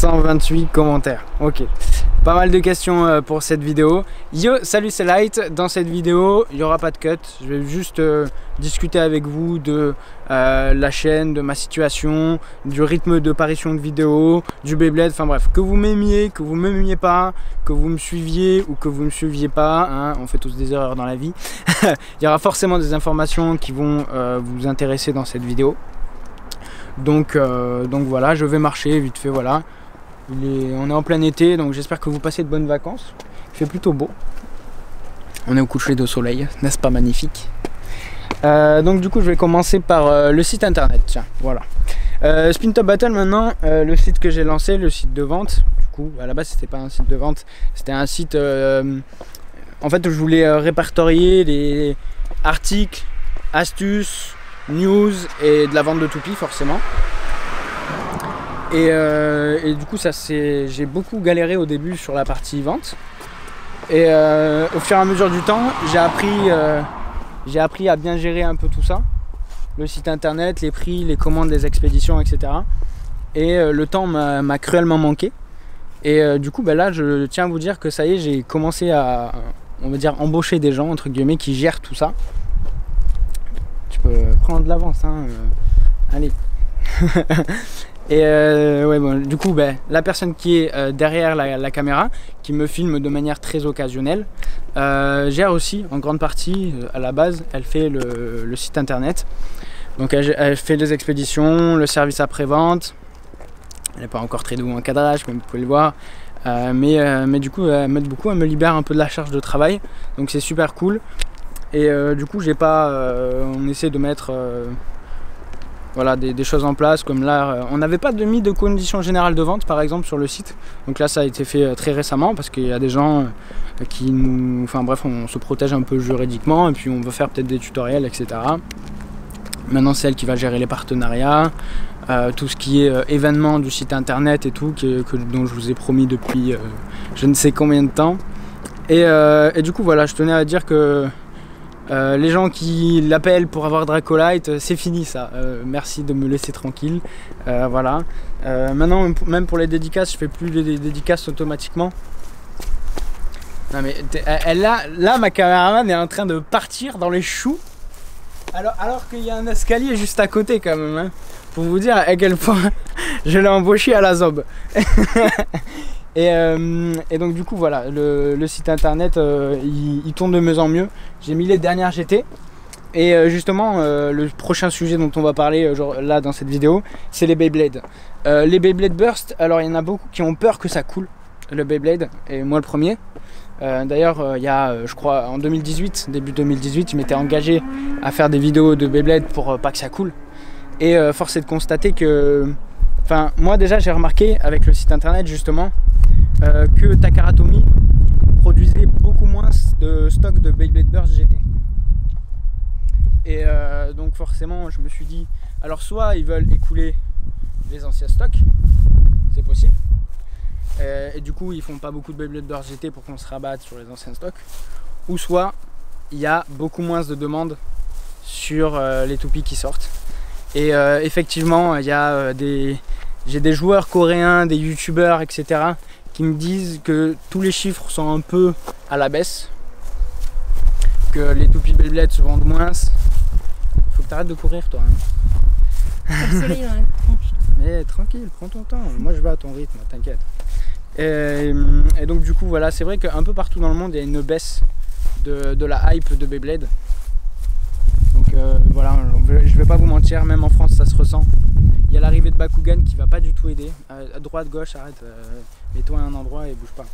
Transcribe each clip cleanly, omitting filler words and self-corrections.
128 commentaires. Ok. Pas mal de questions pour cette vidéo. Yo, salut, c'est Light. Dans cette vidéo, il n'y aura pas de cut. Je vais juste discuter avec vous de la chaîne, de ma situation, du rythme de parution de vidéos, du Beyblade. Enfin bref, que vous m'aimiez, que vous ne m'aimiez pas, que vous me suiviez ou que vous ne me suiviez pas. Hein, on fait tous des erreurs dans la vie. Il y aura forcément des informations qui vont vous intéresser dans cette vidéo. Donc voilà, je vais marcher vite fait, voilà. On est en plein été, donc j'espère que vous passez de bonnes vacances. Il fait plutôt beau. On est au coucher de soleil, n'est-ce pas magnifique? Donc du coup, je vais commencer par le site internet. Tiens, voilà. Spin Top Battle maintenant, le site que j'ai lancé, le site de vente. Du coup, à la base, c'était pas un site de vente, c'était un site. En fait, je voulais répertorier les articles, astuces, news et de la vente de toupies, forcément. Et du coup, j'ai beaucoup galéré au début sur la partie vente. Et au fur et à mesure du temps, j'ai appris à bien gérer un peu tout ça. Le site internet, les prix, les commandes, les expéditions, etc. Et le temps m'a cruellement manqué. Et du coup, là, je tiens à vous dire que ça y est, j'ai commencé à, on va dire, embaucher des gens, entre guillemets, qui gèrent tout ça. Tu peux prendre de l'avance, hein. Allez. Et ouais, bon, du coup, la personne qui est derrière la caméra, qui me filme de manière très occasionnelle, gère aussi en grande partie, à la base, elle fait le site internet. Donc elle fait les expéditions, le service après-vente. Elle n'est pas encore très douée en cadrage, comme vous pouvez le voir. Mais du coup, elle m'aide beaucoup, elle me libère un peu de la charge de travail. Donc c'est super cool. Et du coup, on essaie de mettre voilà, des choses en place, comme là, on n'avait pas mis de conditions générales de vente par exemple sur le site. Donc là, ça a été fait très récemment parce qu'il y a des gens qui nous... Enfin bref, on se protège un peu juridiquement et puis on va faire peut-être des tutoriels, etc. Maintenant, c'est elle qui va gérer les partenariats, tout ce qui est événements du site internet et tout, dont je vous ai promis depuis je ne sais combien de temps. Et du coup, voilà, je tenais à dire que les gens qui l'appellent pour avoir Dracolite, c'est fini ça. Merci de me laisser tranquille. Voilà. Maintenant, même pour les dédicaces, je fais plus les dédicaces automatiquement. Non mais là, ma caméraman est en train de partir dans les choux. Alors qu'il y a un escalier juste à côté quand même. Hein, pour vous dire à quel point je l'ai embauché à la zob. Et donc du coup voilà, le site internet il tourne de mieux en mieux. J'ai mis les dernières GT. Et justement le prochain sujet dont on va parler là dans cette vidéo, c'est les Beyblade. Les Beyblade Burst, alors il y en a beaucoup qui ont peur que ça coule, le Beyblade, et moi le premier. D'ailleurs il y a je crois en 2018, début 2018, je m'étais engagé à faire des vidéos de Beyblade pour pas que ça coule. Et force est de constater que, enfin moi déjà j'ai remarqué avec le site internet justement que Takaratomi produisait beaucoup moins de stock de Beyblade Burst GT. Et donc forcément je me suis dit, alors soit ils veulent écouler les anciens stocks, c'est possible, et du coup ils font pas beaucoup de Beyblade Burst GT pour qu'on se rabatte sur les anciens stocks, ou soit il y a beaucoup moins de demandes sur les toupies qui sortent. Et effectivement il y a j'ai des joueurs coréens, des youtubeurs, etc. qui me disent que tous les chiffres sont un peu à la baisse, que les toupies Beyblade se vendent moins. Faut que tu arrêtes de courir toi. Hein. Le soleil dans la tronche. Mais tranquille, prends ton temps. Moi je vais à ton rythme, t'inquiète. Et donc du coup voilà, c'est vrai qu'un peu partout dans le monde il y a une baisse de la hype de Beyblade. Donc voilà, je vais pas vous mentir, même en France ça se ressent. Il y a l'arrivée de Bakugan qui va pas du tout aider. À droite, gauche, arrête, mets-toi à un endroit et bouge pas.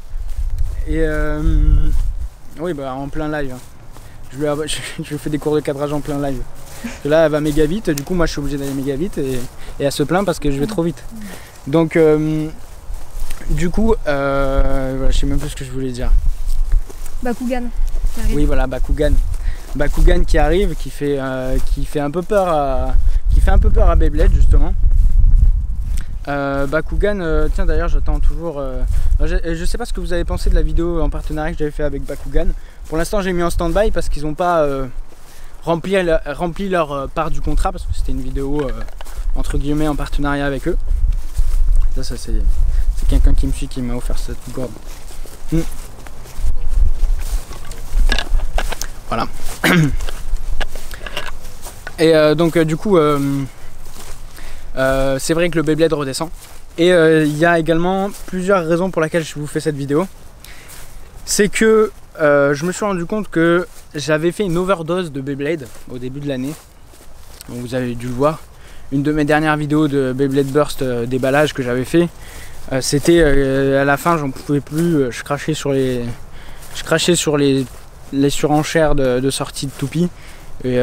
Et oui, en plein live. Hein. Je fais des cours de cadrage en plein live. Parce que là, elle va méga vite, du coup, moi je suis obligé d'aller méga vite et elle se plaint parce que je vais trop vite. Donc, du coup, je sais même plus ce que je voulais dire. Bakugan. Oui, voilà, Bakugan. Bakugan qui arrive, qui fait un peu peur à Beyblade justement. Bakugan, tiens d'ailleurs j'attends toujours, je sais pas ce que vous avez pensé de la vidéo en partenariat que j'avais fait avec Bakugan. Pour l'instant j'ai mis en stand-by parce qu'ils n'ont pas rempli leur part du contrat, parce que c'était une vidéo entre guillemets en partenariat avec eux. Ça c'est quelqu'un qui me suit qui m'a offert cette gourde. Voilà. Et donc du coup c'est vrai que le Beyblade redescend. Et il y a également plusieurs raisons pour lesquelles je vous fais cette vidéo. C'est que je me suis rendu compte que j'avais fait une overdose de Beyblade au début de l'année. Vous avez dû le voir. Une de mes dernières vidéos de Beyblade Burst déballage que j'avais fait, c'était à la fin j'en pouvais plus, je crachais sur les surenchères de sortie de toupie. Et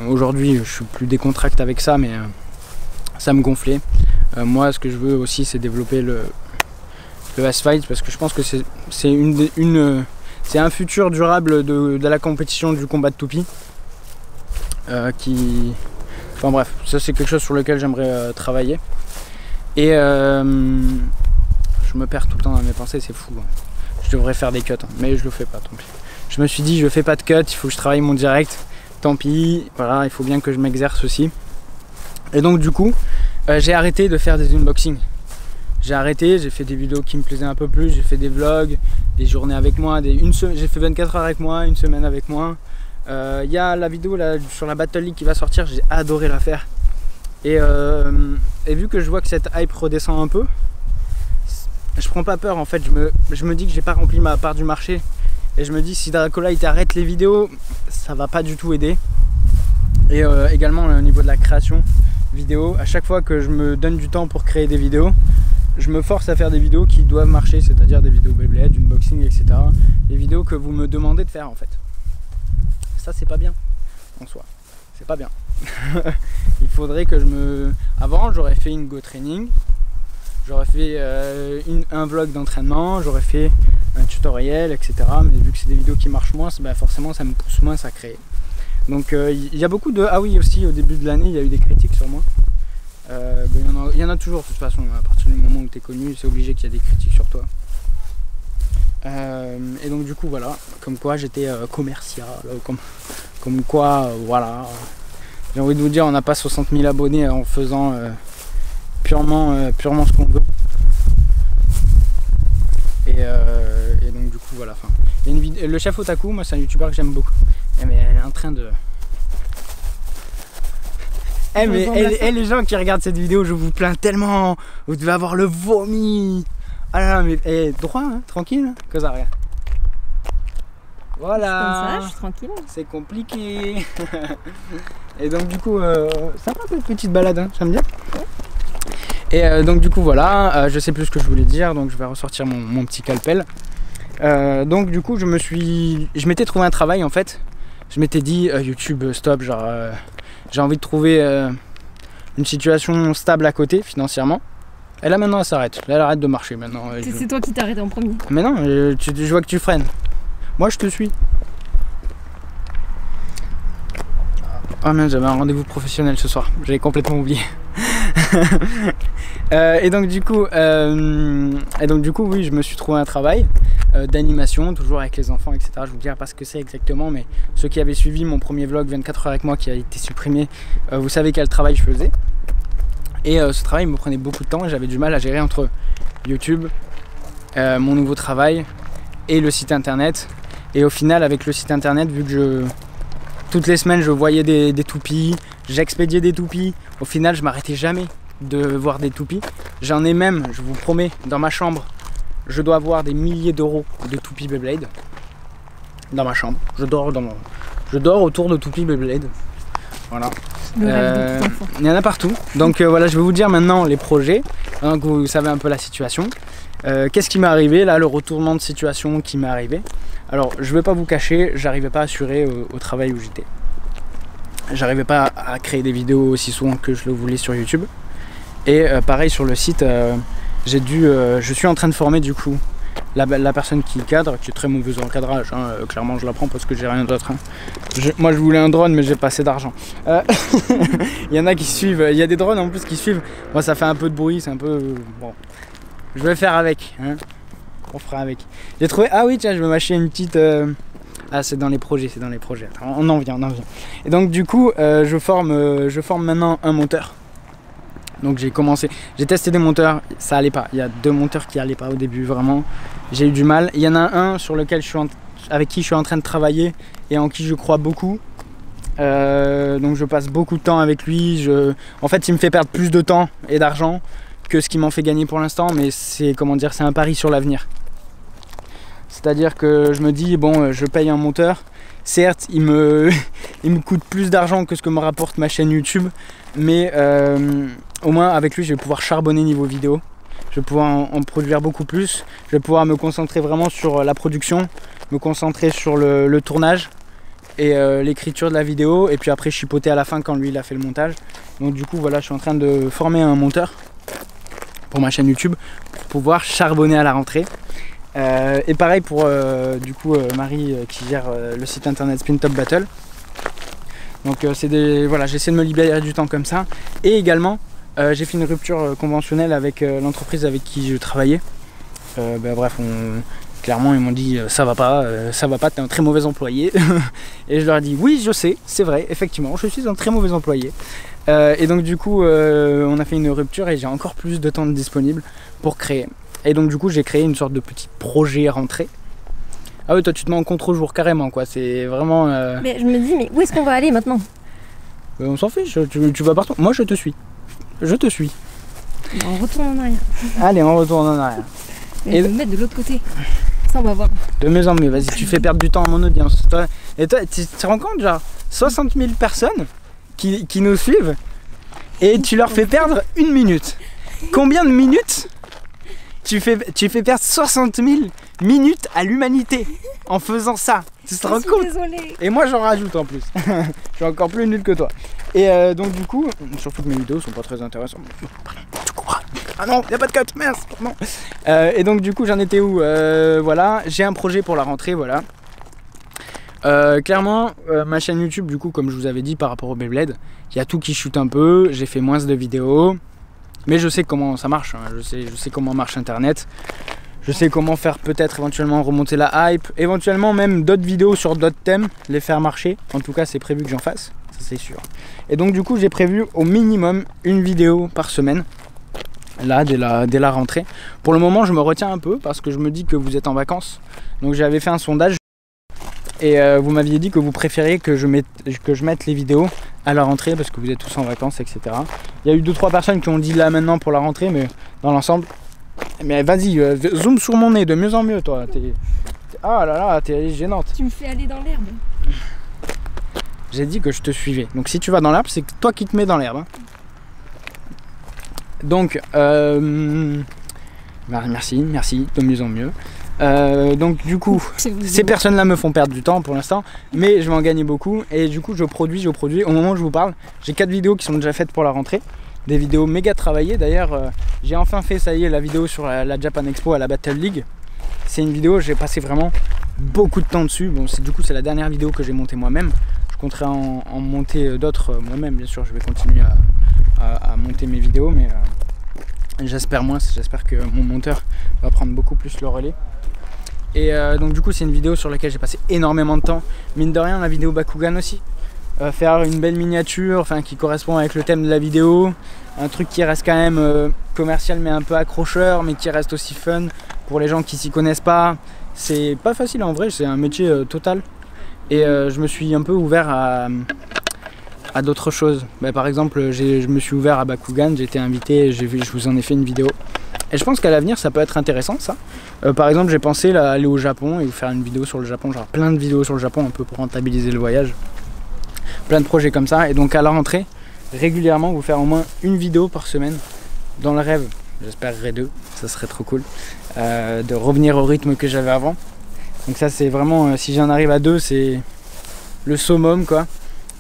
aujourd'hui je suis plus décontracté avec ça, mais ça me gonflait. Moi ce que je veux aussi c'est développer le Asphalt, parce que je pense que c'est un futur durable de la compétition du combat de toupie. Enfin bref, ça c'est quelque chose sur lequel j'aimerais travailler. Et je me perds tout le temps dans mes pensées, c'est fou. Je devrais faire des cuts, mais je le fais pas, tant pis. Je me suis dit je fais pas de cut, il faut que je travaille mon direct. Tant pis, voilà, il faut bien que je m'exerce aussi. Et donc du coup, j'ai arrêté de faire des unboxings. J'ai arrêté, j'ai fait des vidéos qui me plaisaient un peu plus, j'ai fait des vlogs, des journées avec moi, j'ai fait 24 heures avec moi, une semaine avec moi. Il y a la vidéo là, sur la Battle League qui va sortir, j'ai adoré la faire. Et vu que je vois que cette hype redescend un peu, je prends pas peur en fait, je me dis que j'ai pas rempli ma part du marché. Et je me dis si Dracolite arrête les vidéos, ça va pas du tout aider. Et également au niveau de la création vidéo, à chaque fois que je me donne du temps pour créer des vidéos, je me force à faire des vidéos qui doivent marcher, c'est-à-dire des vidéos Beyblade, unboxing, etc. Des vidéos que vous me demandez de faire en fait. Ça c'est pas bien en soi, c'est pas bien. Il faudrait que Avant j'aurais fait une go training, j'aurais fait un vlog d'entraînement, j'aurais fait un tutoriel, etc. Mais vu que c'est des vidéos qui marchent moins, bah forcément ça me pousse moins à créer. Donc il y a beaucoup de... Ah oui aussi, au début de l'année il y a eu des critiques sur moi. Il y en a toujours de toute façon, à partir du moment où tu es connu, c'est obligé qu'il y a des critiques sur toi. Et donc du coup voilà, comme quoi j'étais commercial, comme quoi voilà. J'ai envie de vous dire, on n'a pas 60 000 abonnés en faisant purement ce qu'on veut. Et donc du coup voilà. Enfin, le chef Otaku, moi c'est un youtubeur que j'aime beaucoup. Mais elle est en train de... les gens qui regardent cette vidéo, je vous plains tellement. Vous devez avoir le vomi. Ah là là, mais droit, hein, tranquille, hein, que ça, regarde. Voilà. Comme ça, je suis tranquille. C'est compliqué. Et donc du coup, sympa cette petite balade, hein, j'aime bien. Et donc du coup voilà, je sais plus ce que je voulais dire, donc je vais ressortir mon petit calpel. Donc du coup je m'étais trouvé un travail en fait. Je m'étais dit YouTube stop, genre j'ai envie de trouver une situation stable à côté financièrement. Et là maintenant elle s'arrête, là elle arrête de marcher maintenant. C'est toi qui t'es arrêté en premier. Mais non, je vois que tu freines. Moi je te suis. Oh merde, j'avais un rendez-vous professionnel ce soir, j'avais complètement oublié. Et donc du coup oui, je me suis trouvé un travail d'animation, toujours avec les enfants, etc. Je vous dirai pas ce que c'est exactement, mais ceux qui avaient suivi mon premier vlog 24 heures avec moi qui a été supprimé, vous savez quel travail je faisais. Et ce travail me prenait beaucoup de temps et j'avais du mal à gérer entre YouTube, mon nouveau travail et le site internet. Et au final, avec le site internet, vu que toutes les semaines je voyais des toupies, j'expédiais des toupies, au final je m'arrêtais jamais de voir des toupies. J'en ai même, je vous promets, dans ma chambre, je dois avoir des milliers d'euros de toupies Beyblade. Dans ma chambre, je dors autour de toupies Beyblade. Voilà. Il y en a partout. Donc voilà, je vais vous dire maintenant les projets, donc vous savez un peu la situation. Qu'est-ce qui m'est arrivé là, le retournement de situation qui m'est arrivé. Alors je vais pas vous cacher, j'arrivais pas à assurer au travail où j'étais. J'arrivais pas à créer des vidéos aussi souvent que je le voulais sur YouTube. Et pareil sur le site, je suis en train de former du coup la personne qui cadre, qui est très mauvaise en cadrage, hein. Clairement je la prends parce que j'ai rien d'autre, hein. Moi je voulais un drone mais j'ai pas assez d'argent. Il y en a qui suivent, il y a des drones en plus qui suivent. Moi ça fait un peu de bruit, c'est un peu... bon, je vais faire avec, hein. On fera avec. J'ai trouvé, ah oui tiens, je vais m'acheter une petite... Ah c'est dans les projets, c'est dans les projets. Attends, on en vient. Et donc du coup je forme maintenant un monteur. Donc j'ai commencé, j'ai testé des monteurs, ça allait pas. Il y a 2 monteurs qui allaient pas au début, vraiment. J'ai eu du mal. Il y en a un sur lequel avec qui je suis en train de travailler et en qui je crois beaucoup. Donc je passe beaucoup de temps avec lui. En fait, il me fait perdre plus de temps et d'argent que ce qui m'en fait gagner pour l'instant, mais c'est, comment dire, c'est un pari sur l'avenir. C'est-à-dire que je me dis, bon, je paye un monteur. Certes, il me coûte plus d'argent que ce que me rapporte ma chaîne YouTube, mais au moins avec lui je vais pouvoir charbonner niveau vidéo, je vais pouvoir en produire beaucoup plus, je vais pouvoir me concentrer vraiment sur la production, me concentrer sur le tournage et l'écriture de la vidéo, et puis après chipoter à la fin quand lui il a fait le montage. Donc du coup voilà, je suis en train de former un monteur pour ma chaîne YouTube pour pouvoir charbonner à la rentrée. Et pareil pour Marie qui gère le site internet Spin Top Battle. Donc voilà, j'essaie de me libérer du temps comme ça. Et également j'ai fait une rupture conventionnelle avec l'entreprise avec qui je travaillais. Bref, clairement ils m'ont dit ça va pas, t'es un très mauvais employé. Et je leur ai dit oui, je sais, c'est vrai, effectivement je suis un très mauvais employé. Et donc du coup on a fait une rupture et j'ai encore plus de temps disponible pour créer. Et donc du coup j'ai créé une sorte de petit projet rentrée. Ah oui, toi tu te mets en contre-jour carrément quoi, c'est vraiment... Mais je me dis, mais où est-ce qu'on va aller maintenant? On s'en fiche, tu vas partout. Moi je te suis. Je te suis. On retourne en arrière. Allez, on retourne en arrière. Et je vais me mettre de l'autre côté. Ça on va voir. De mieux en mieux, vas-y, tu fais perdre du temps à mon audience. Et toi, tu te rends compte, genre 60 000 personnes qui nous suivent et tu leur fais perdre 1 minute. Combien de minutes tu fais perdre 60 000 minutes à l'humanité en faisant ça. Tu te rends compte? Désolée. Et moi j'en rajoute en plus. Je suis encore plus nul que toi. Et donc du coup, surtout que mes vidéos sont pas très intéressantes. Ah non, y a pas de cut, merci. Non. Et donc du coup j'en étais où? Voilà, j'ai un projet pour la rentrée, voilà. Clairement, ma chaîne YouTube, du coup, comme je vous avais dit par rapport au Beyblade, il y a tout qui chute un peu. J'ai fait moins de vidéos. Mais je sais comment ça marche, hein. Je sais comment marche internet. Je sais comment faire peut-être éventuellement remonter la hype. Éventuellement même d'autres vidéos sur d'autres thèmes, les faire marcher. En tout cas c'est prévu que j'en fasse, ça c'est sûr. Et donc du coup j'ai prévu au minimum 1 vidéo par semaine. Là dès la rentrée. Pour le moment je me retiens un peu parce que je me dis que vous êtes en vacances. Donc j'avais fait un sondage. Et vous m'aviez dit que vous préfériez que je mette les vidéos à la rentrée parce que vous êtes tous en vacances, etc. Il y a eu 2-3 personnes qui ont dit là maintenant pour la rentrée, mais dans l'ensemble... Mais vas-y, zoom sur mon nez de mieux en mieux, toi. Ah là là, t'es gênante. Tu me fais aller dans l'herbe. J'ai dit que je te suivais. Donc si tu vas dans l'herbe, c'est toi qui te mets dans l'herbe. Hein. Donc, merci, de mieux en mieux. Donc du coup ces personnes là me font perdre du temps pour l'instant, mais je vais en gagner beaucoup. Et du coup je produis au moment où je vous parle j'ai 4 vidéos qui sont déjà faites pour la rentrée, des vidéos méga travaillées. D'ailleurs j'ai enfin fait, ça y est, la vidéo sur la Japan Expo à la Battle League. C'est une vidéo, j'ai passé vraiment beaucoup de temps dessus. Bon, du coup c'est la dernière vidéo que j'ai montée moi-même. Je compterai en monter d'autres moi-même, bien sûr. Je vais continuer à monter mes vidéos, mais j'espère moins, j'espère que mon monteur va prendre beaucoup plus le relais. Et donc du coup c'est une vidéo sur laquelle j'ai passé énormément de temps. Mine de rien, la vidéo Bakugan aussi. Faire une belle miniature, enfin qui correspond avec le thème de la vidéo. Un truc qui reste quand même commercial mais un peu accrocheur, mais qui reste aussi fun pour les gens qui s'y connaissent pas. C'est pas facile en vrai, c'est un métier total. Et je me suis un peu ouvert à d'autres choses. Par exemple, je me suis ouvert à Bakugan, j'ai été invité, je vous en ai fait une vidéo. Et je pense qu'à l'avenir ça peut être intéressant ça. Par exemple j'ai pensé là, aller au Japon et vous faire une vidéo sur le Japon, genre plein de vidéos sur le Japon un peu pour rentabiliser le voyage. Plein de projets comme ça, et donc à la rentrée, régulièrement vous faire au moins 1 vidéo par semaine. Dans le rêve, j'espérerais 2, ça serait trop cool. De revenir au rythme que j'avais avant. Donc ça c'est vraiment, si j'en arrive à 2 c'est le summum quoi.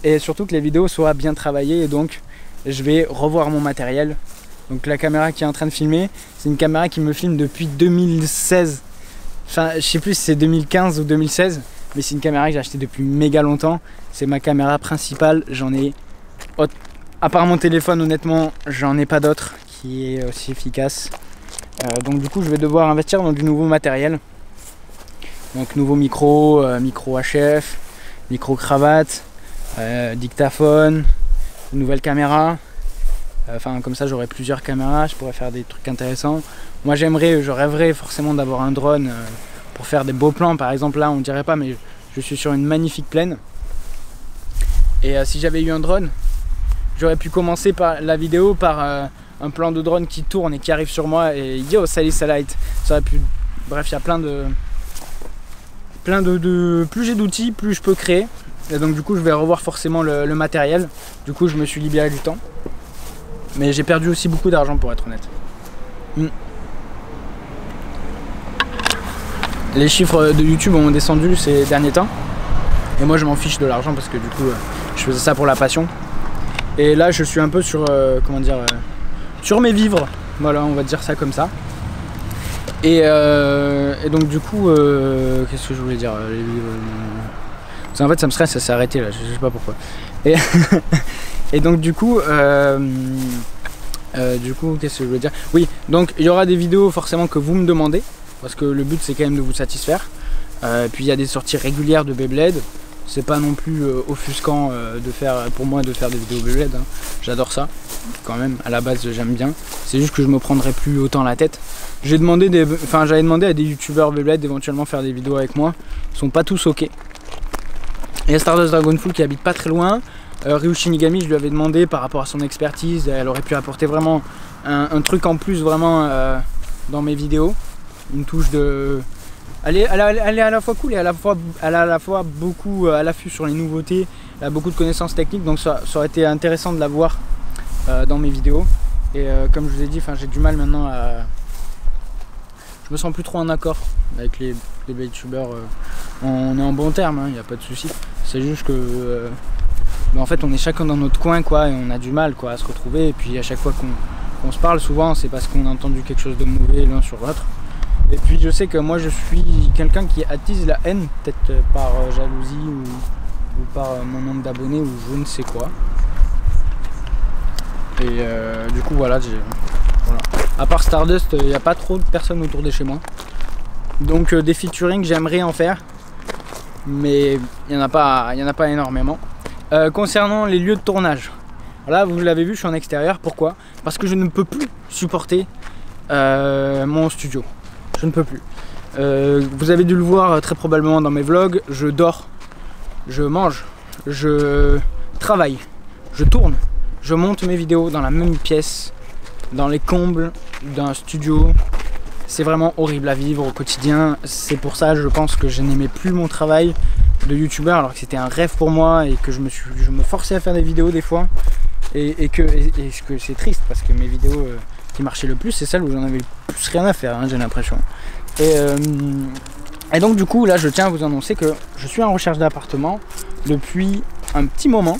Et surtout que les vidéos soient bien travaillées, et donc je vais revoir mon matériel. Donc la caméra qui est en train de filmer, c'est une caméra qui me filme depuis 2016. Enfin, je sais plus si c'est 2015 ou 2016, mais c'est une caméra que j'ai achetée depuis méga longtemps. C'est ma caméra principale, j'en ai... À part mon téléphone, honnêtement, j'en ai pas d'autre qui est aussi efficace. Donc du coup, je vais devoir investir dans du nouveau matériel. Donc nouveau micro, micro HF, micro cravate, dictaphone, nouvelle caméra. Enfin, comme ça, j'aurais plusieurs caméras, je pourrais faire des trucs intéressants. Moi, je rêverais forcément d'avoir un drone pour faire des beaux plans. Par exemple, là, on dirait pas, mais je suis sur une magnifique plaine. Et si j'avais eu un drone, j'aurais pu commencer par la vidéo par un plan de drone qui tourne et qui arrive sur moi et yo, salut, satellite. Ça aurait pu. Bref, il y a plein de. Plus j'ai d'outils, plus je peux créer. Et donc, du coup, je vais revoir forcément le matériel. Du coup, je me suis libéré du temps. Mais j'ai perdu aussi beaucoup d'argent, pour être honnête. Les chiffres de YouTube ont descendu ces derniers temps. Et moi, je m'en fiche de l'argent parce que du coup, je faisais ça pour la passion. Et là, je suis un peu sur, sur mes vivres. Voilà, on va dire ça comme ça. Et donc, du coup, qu'est-ce que je voulais dire en fait, ça me stresse, ça s'est arrêté là, je sais pas pourquoi. Et donc, du coup, qu'est-ce que je voulais dire? Oui, donc il y aura des vidéos forcément que vous me demandez, parce que le but c'est quand même de vous satisfaire. Puis il y a des sorties régulières de Beyblade. C'est pas non plus offusquant pour moi de faire des vidéos Beyblade, hein. J'adore ça, quand même, à la base j'aime bien. C'est juste que je me prendrai plus autant la tête. J'avais demandé à des youtubeurs Beyblade d'éventuellement faire des vidéos avec moi. Ils sont pas tous ok. Il y a Stardust Dragonful qui habite pas très loin. Ryu Shinigami, je lui avais demandé par rapport à son expertise, elle aurait pu apporter vraiment un truc en plus vraiment dans mes vidéos. Une touche de... Elle est à la fois cool et elle a à la fois beaucoup à l'affût sur les nouveautés. Elle a beaucoup de connaissances techniques, donc ça aurait été intéressant de la voir dans mes vidéos. Et comme je vous ai dit, j'ai du mal maintenant à... Je me sens plus trop en accord avec les youtubeurs. On est en bon terme, il n'y a pas de souci. C'est juste que... en fait, on est chacun dans notre coin, quoi, et on a du mal, quoi, à se retrouver. Et puis à chaque fois qu'on se parle, souvent, c'est parce qu'on a entendu quelque chose de mauvais l'un sur l'autre. Et puis je sais que moi, je suis quelqu'un qui attise la haine, peut-être par jalousie ou par mon nombre d'abonnés ou je ne sais quoi. Et du coup, voilà. À part Stardust, il n'y a pas trop de personnes autour de chez moi. Donc des featuring, j'aimerais en faire, mais il n'y en a pas énormément. Concernant les lieux de tournage, là vous l'avez vu, je suis en extérieur. Pourquoi? Parce que je ne peux plus supporter mon studio. Je ne peux plus. Vous avez dû le voir très probablement dans mes vlogs. Je dors, je mange, je travaille, je tourne, je monte mes vidéos dans la même pièce, dans les combles d'un studio. C'est vraiment horrible à vivre au quotidien. C'est pour ça, je pense, que je n'aimais plus mon travail de youtubeur, alors que c'était un rêve pour moi et que je me forçais à faire des vidéos des fois. Et que c'est triste parce que mes vidéos qui marchaient le plus, c'est celles où j'en avais plus rien à faire, hein, j'ai l'impression. Et donc du coup, là, je tiens à vous annoncer que je suis en recherche d'appartement depuis un petit moment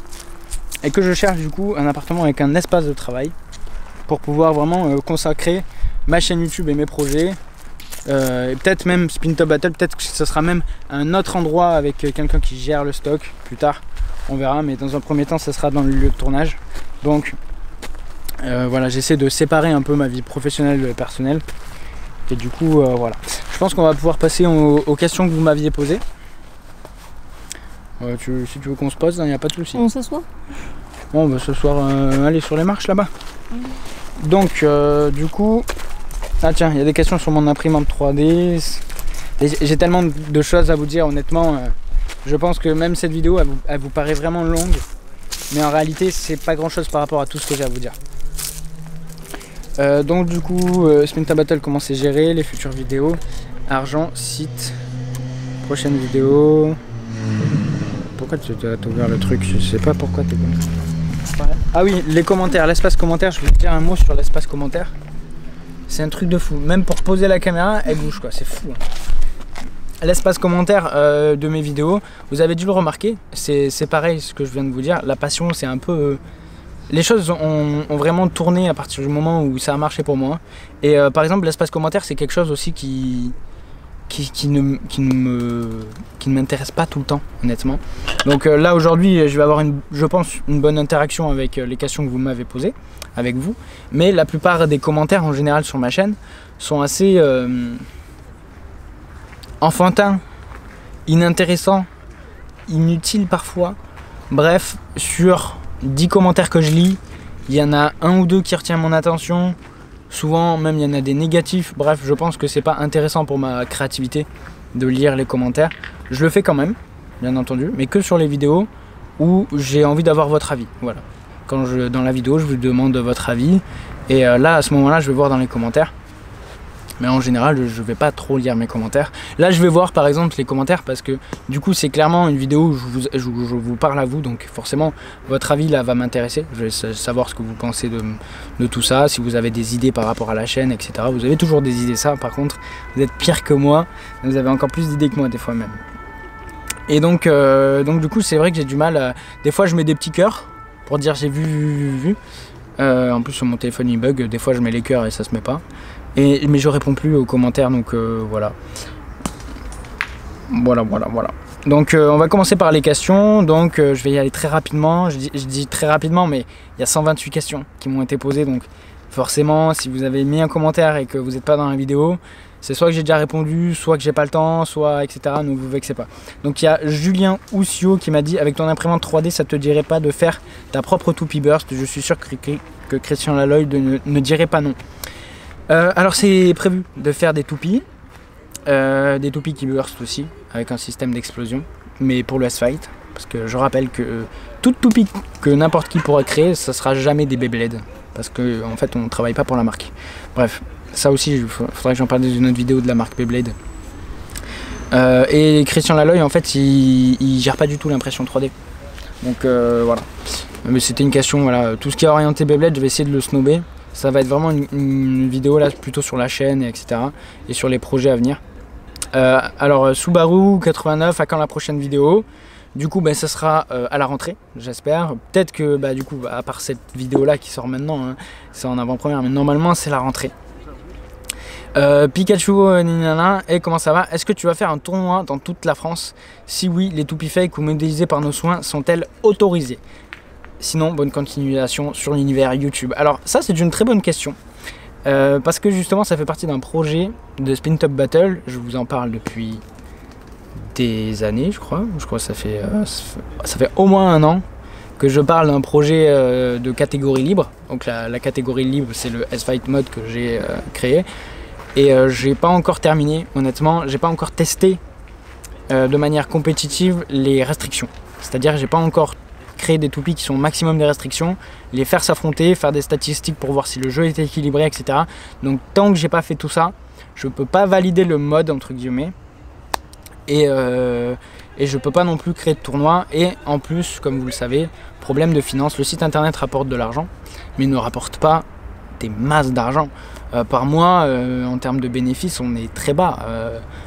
et que je cherche du coup un appartement avec un espace de travail pour pouvoir vraiment consacrer ma chaîne YouTube et mes projets. Et peut-être même Spin Top Battle, peut-être que ce sera même un autre endroit avec quelqu'un qui gère le stock plus tard, on verra, mais dans un premier temps ça sera dans le lieu de tournage. Donc voilà, j'essaie de séparer un peu ma vie professionnelle et personnelle. Et du coup voilà, je pense qu'on va pouvoir passer aux questions que vous m'aviez posées. Si tu veux qu'on se pose, il n'y a pas de souci. On s'assoit? Bon, on va ce soir aller sur les marches là-bas. Donc du coup, ah tiens, il y a des questions sur mon imprimante 3D. J'ai tellement de choses à vous dire, honnêtement. Je pense que même cette vidéo, elle vous paraît vraiment longue. Mais en réalité, c'est pas grand chose par rapport à tout ce que j'ai à vous dire. Donc du coup, Spin Top Battle, comment c'est géré, les futures vidéos, argent, site, prochaine vidéo. Pourquoi tu as ouvert le truc? Je sais pas pourquoi tu es comme ça. Ah oui, les commentaires, l'espace commentaire, je vais vous dire un mot sur l'espace commentaire. C'est un truc de fou, même pour poser la caméra, elle bouge quoi, c'est fou. L'espace commentaire de mes vidéos, vous avez dû le remarquer, c'est pareil ce que je viens de vous dire, la passion c'est un peu... les choses ont vraiment tourné à partir du moment où ça a marché pour moi. Et par exemple l'espace commentaire c'est quelque chose aussi qui ne m'intéresse pas tout le temps, honnêtement. Donc là aujourd'hui je vais avoir je pense une bonne interaction avec les questions que vous m'avez posées, avec vous. Mais la plupart des commentaires en général sur ma chaîne sont assez enfantins, inintéressants, inutiles parfois. Bref, sur 10 commentaires que je lis, Il y en a un ou deux qui retiennent mon attention. Souvent même il y en a des négatifs. Bref, je pense que c'est pas intéressant pour ma créativité de lire les commentaires. Je le fais quand même, bien entendu, mais que sur les vidéos où j'ai envie d'avoir votre avis. Voilà. Dans la vidéo, je vous demande votre avis. Et là, à ce moment-là, je vais voir dans les commentaires. Mais en général, je vais pas trop lire mes commentaires. Là, je vais voir par exemple les commentaires parce que du coup, c'est clairement une vidéo où je vous parle à vous. Donc forcément, votre avis là va m'intéresser. Je vais savoir ce que vous pensez de tout ça. Si vous avez des idées par rapport à la chaîne, etc. Vous avez toujours des idées, ça. Par contre, vous êtes pire que moi. Vous avez encore plus d'idées que moi des fois même. Et donc du coup, c'est vrai que j'ai du mal. Des fois, je mets des petits cœurs pour dire j'ai vu. En plus, sur mon téléphone, il bug. Des fois, je mets les cœurs et ça se met pas. Mais je réponds plus aux commentaires, donc voilà. Voilà. Donc on va commencer par les questions. Donc je vais y aller très rapidement. Je dis très rapidement, mais il y a 128 questions qui m'ont été posées. Donc forcément, si vous avez mis un commentaire et que vous n'êtes pas dans la vidéo, c'est soit que j'ai déjà répondu, soit que j'ai pas le temps, soit etc. Ne vous vexez pas. Donc il y a Julien Oussio qui m'a dit: avec ton imprimante 3D, ça te dirait pas de faire ta propre toupie burst? Je suis sûr que Christian Laloy ne dirait pas non. Alors c'est prévu de faire des toupies qui burst aussi, avec un système d'explosion, mais pour le S-Fight, parce que je rappelle que toute toupie que n'importe qui pourra créer, ça sera jamais des Beyblade, parce que en fait on ne travaille pas pour la marque. Bref, ça aussi il faudrait que j'en parle dans une autre vidéo de la marque Beyblade. Et Christian Laloy en fait il gère pas du tout l'impression 3D, donc voilà. Mais c'était une question, voilà, tout ce qui est orienté Beyblade, je vais essayer de le snobber. Ça va être vraiment une vidéo là plutôt sur la chaîne, etc. et sur les projets à venir. Alors Subaru 89, à quand la prochaine vidéo? Du coup ça sera à la rentrée, j'espère. Peut-être que du coup, à part cette vidéo là qui sort maintenant, hein, c'est en avant-première, mais normalement c'est la rentrée. Pikachu Ninana, et comment ça va? Est-ce que tu vas faire un tournoi dans toute la France? Si oui, les toupies fake ou modélisées par nos soins sont-elles autorisées? Sinon, bonne continuation sur l'univers YouTube. Alors ça, c'est une très bonne question. Parce que justement, ça fait partie d'un projet de Spin Top Battle. Je vous en parle depuis des années, je crois. Je crois que ça fait au moins 1 an que je parle d'un projet de catégorie libre. Donc la catégorie libre, c'est le S-Fight Mode que j'ai créé. Et j'ai pas encore terminé, honnêtement. J'ai pas encore testé de manière compétitive les restrictions. C'est-à-dire, j'ai pas encore créer des toupies qui sont au maximum des restrictions, les faire s'affronter, faire des statistiques pour voir si le jeu est équilibré, etc. Donc tant que j'ai pas fait tout ça, je peux pas valider le mode entre guillemets, et je peux pas non plus créer de tournoi. Et en plus, comme vous le savez, problème de finance, le site internet rapporte de l'argent, mais il ne rapporte pas des masses d'argent. Par mois, en termes de bénéfices, on est très bas.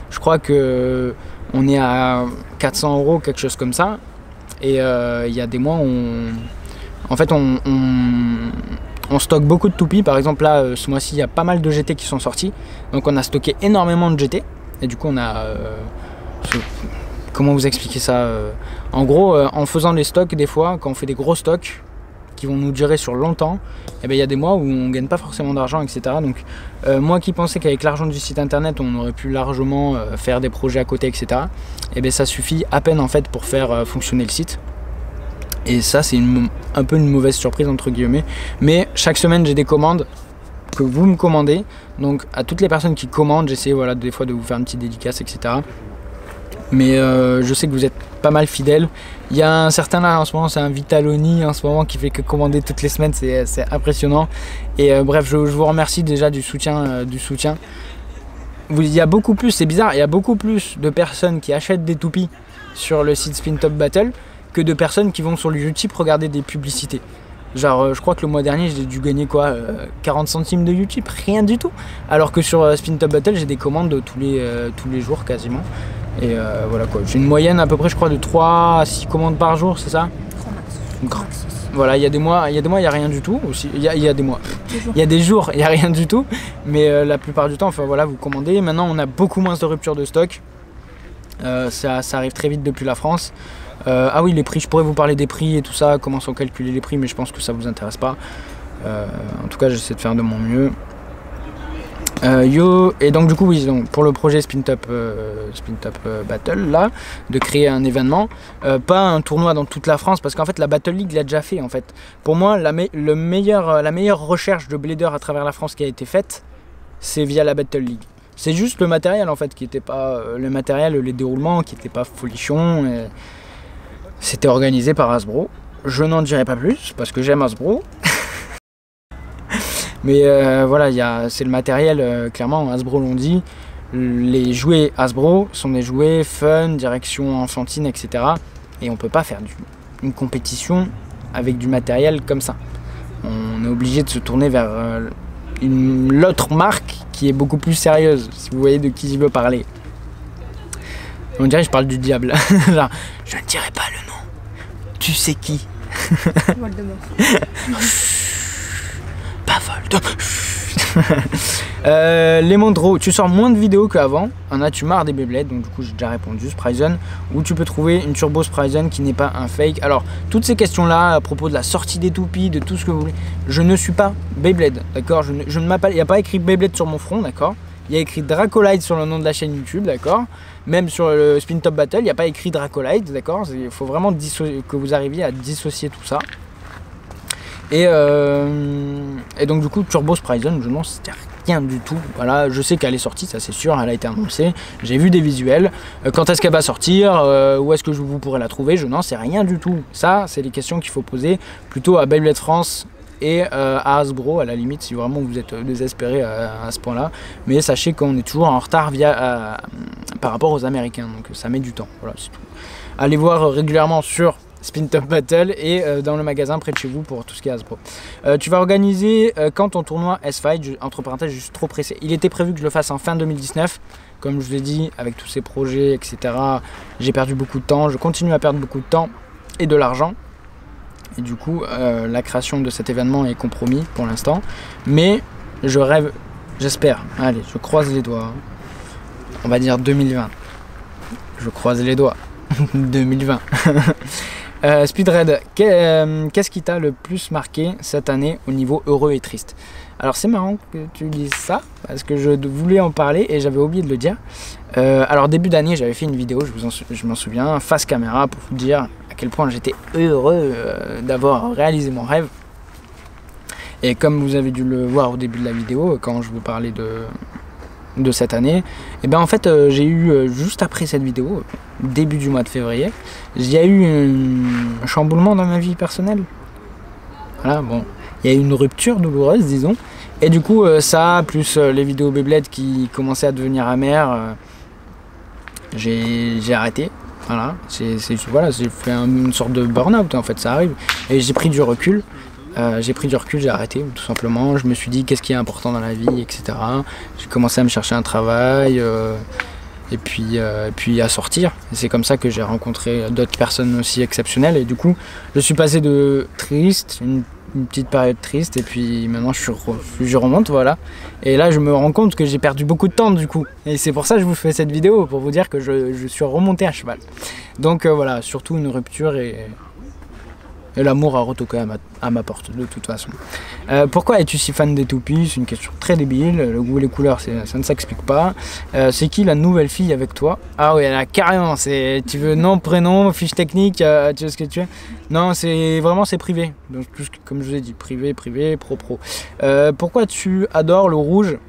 Je crois que on est à 400 €, quelque chose comme ça. Et il y a des mois où on stocke beaucoup de toupies. Par exemple là, ce mois-ci, il y a pas mal de GT qui sont sortis. Donc on a stocké énormément de GT. Et du coup on a... comment vous expliquer ça? En gros, en faisant les stocks, des fois, quand on fait des gros stocks qui vont nous durer sur longtemps, et il y a des mois où on gagne pas forcément d'argent, etc. Donc moi qui pensais qu'avec l'argent du site internet on aurait pu largement faire des projets à côté, etc. Et ça suffit à peine en fait pour faire fonctionner le site. Et ça c'est un peu une mauvaise surprise entre guillemets. Mais chaque semaine j'ai des commandes que vous me commandez. Donc à toutes les personnes qui commandent, j'essaie voilà, des fois de vous faire une petite dédicace, etc. Mais je sais que vous êtes pas mal fidèles. Il y a un certain là en ce moment, c'est un Vitaloni en ce moment qui fait que commander toutes les semaines, c'est impressionnant. Et bref, je vous remercie déjà du soutien. Il y a beaucoup plus, c'est bizarre, il y a beaucoup plus de personnes qui achètent des toupies sur le site Spin Top Battle que de personnes qui vont sur le Utip regarder des publicités. Genre je crois que le mois dernier j'ai dû gagner quoi, 40 centimes de Utip, rien du tout. Alors que sur Spin Top Battle j'ai des commandes tous les jours quasiment. Et voilà quoi, j'ai une moyenne à peu près je crois de 3 à 6 commandes par jour, c'est ça? Voilà, il y a des mois il n'y a rien du tout aussi. Il y a des mois, il y a des jours il n'y a rien du tout. Mais la plupart du temps, enfin voilà, vous commandez. Maintenant on a beaucoup moins de rupture de stock. Ça arrive très vite depuis la France. Ah oui, les prix, je pourrais vous parler des prix et tout ça, comment sont calculés les prix, mais je pense que ça vous intéresse pas. En tout cas j'essaie de faire de mon mieux. Yo, et donc du coup oui, donc, pour le projet Spin Top Battle là, de créer un événement, pas un tournoi dans toute la France, parce qu'en fait la Battle League l'a déjà fait en fait. Pour moi la meilleure recherche de blader à travers la France qui a été faite, c'est via la Battle League. C'est juste le matériel en fait qui était pas les déroulements qui n'étaient pas folichons. C'était organisé par Hasbro. Je n'en dirai pas plus parce que j'aime Hasbro. Mais voilà, c'est le matériel, clairement, Hasbro l'ont dit. Les jouets Hasbro sont des jouets fun, direction enfantine, etc. Et on peut pas faire une compétition avec du matériel comme ça. On est obligé de se tourner vers l'autre marque qui est beaucoup plus sérieuse, si vous voyez de qui je veux parler. On dirait que je parle du diable. Genre, je ne dirai pas le nom. Tu sais qui? Voldemort. Pas Voldemort. Les Mondro, tu sors moins de vidéos qu'avant. En as-tu marre des Beyblade? Donc du coup j'ai déjà répondu. Spryzen, où tu peux trouver une Turbo Spryzen qui n'est pas un fake. Alors toutes ces questions là à propos de la sortie des toupies, de tout ce que vous voulez, je ne suis pas Beyblade, d'accord. Je ne m'appelle, il n'y a pas écrit Beyblade sur mon front, d'accord. Il y a écrit Dracolite sur le nom de la chaîne YouTube, d'accord. Même sur le Spin Top Battle, il n'y a pas écrit Dracolite, d'accord. Il faut vraiment que vous arriviez à dissocier tout ça. Et donc du coup Turbo Spryzen, je n'en sais rien du tout. Voilà, je sais qu'elle est sortie, ça c'est sûr, elle a été annoncée. J'ai vu des visuels. Quand est-ce qu'elle va sortir, où est-ce que vous pourrez la trouver, je n'en sais rien du tout. Ça, c'est les questions qu'il faut poser plutôt à Beyblade France et à Hasbro à la limite, si vraiment vous êtes désespéré à ce point-là. Mais sachez qu'on est toujours en retard par rapport aux Américains, donc ça met du temps. Voilà, c'est tout. Allez voir régulièrement sur Spin Top Battle et dans le magasin près de chez vous pour tout ce qui est Hasbro. Tu vas organiser quand ton tournoi S-Fight, entre parenthèses, je suis trop pressé. Il était prévu que je le fasse en fin 2019. Comme je vous ai dit, avec tous ces projets, etc., j'ai perdu beaucoup de temps. Je continue à perdre beaucoup de temps et de l'argent. Et du coup, la création de cet événement est compromis pour l'instant. Mais je rêve, j'espère. Allez, je croise les doigts. On va dire 2020. Je croise les doigts. 2020. Speedred, qu'est-ce qui t'a le plus marqué cette année au niveau heureux et triste? Alors c'est marrant que tu dises ça, parce que je voulais en parler et j'avais oublié de le dire. Alors début d'année j'avais fait une vidéo, je m'en souviens, face caméra, pour vous dire à quel point j'étais heureux d'avoir réalisé mon rêve. Et comme vous avez dû le voir au début de la vidéo, quand je vous parlais de cette année, et bien en fait j'ai eu juste après cette vidéo, début du mois de février, il y a eu un chamboulement dans ma vie personnelle. Voilà, bon, il y a eu une rupture douloureuse, disons, et du coup ça, plus les vidéos Beyblade qui commençaient à devenir amères, j'ai arrêté. Voilà, voilà, j'ai fait une sorte de burn-out en fait, ça arrive, et j'ai pris du recul. J'ai arrêté tout simplement. Je me suis dit qu'est-ce qui est important dans la vie, etc. J'ai commencé à me chercher un travail et puis à sortir. C'est comme ça que j'ai rencontré d'autres personnes aussi exceptionnelles. Et du coup, je suis passé de triste, une petite période triste, et puis maintenant je remonte, voilà. Et là, je me rends compte que j'ai perdu beaucoup de temps du coup. Et c'est pour ça que je vous fais cette vidéo, pour vous dire que je suis remonté à cheval. Donc voilà, surtout une rupture et l'amour a retoqué à ma porte, de toute façon. Pourquoi es-tu si fan des toupies? C'est une question très débile. Le goût et les couleurs, ça ne s'explique pas. C'est qui la nouvelle fille avec toi? Ah oui, elle a carrément. Tu veux nom, prénom, fiche technique, tu veux ce que tu veux? Non, c'est privé. Donc, comme je vous ai dit, privé, pro. Pourquoi tu adores le rouge?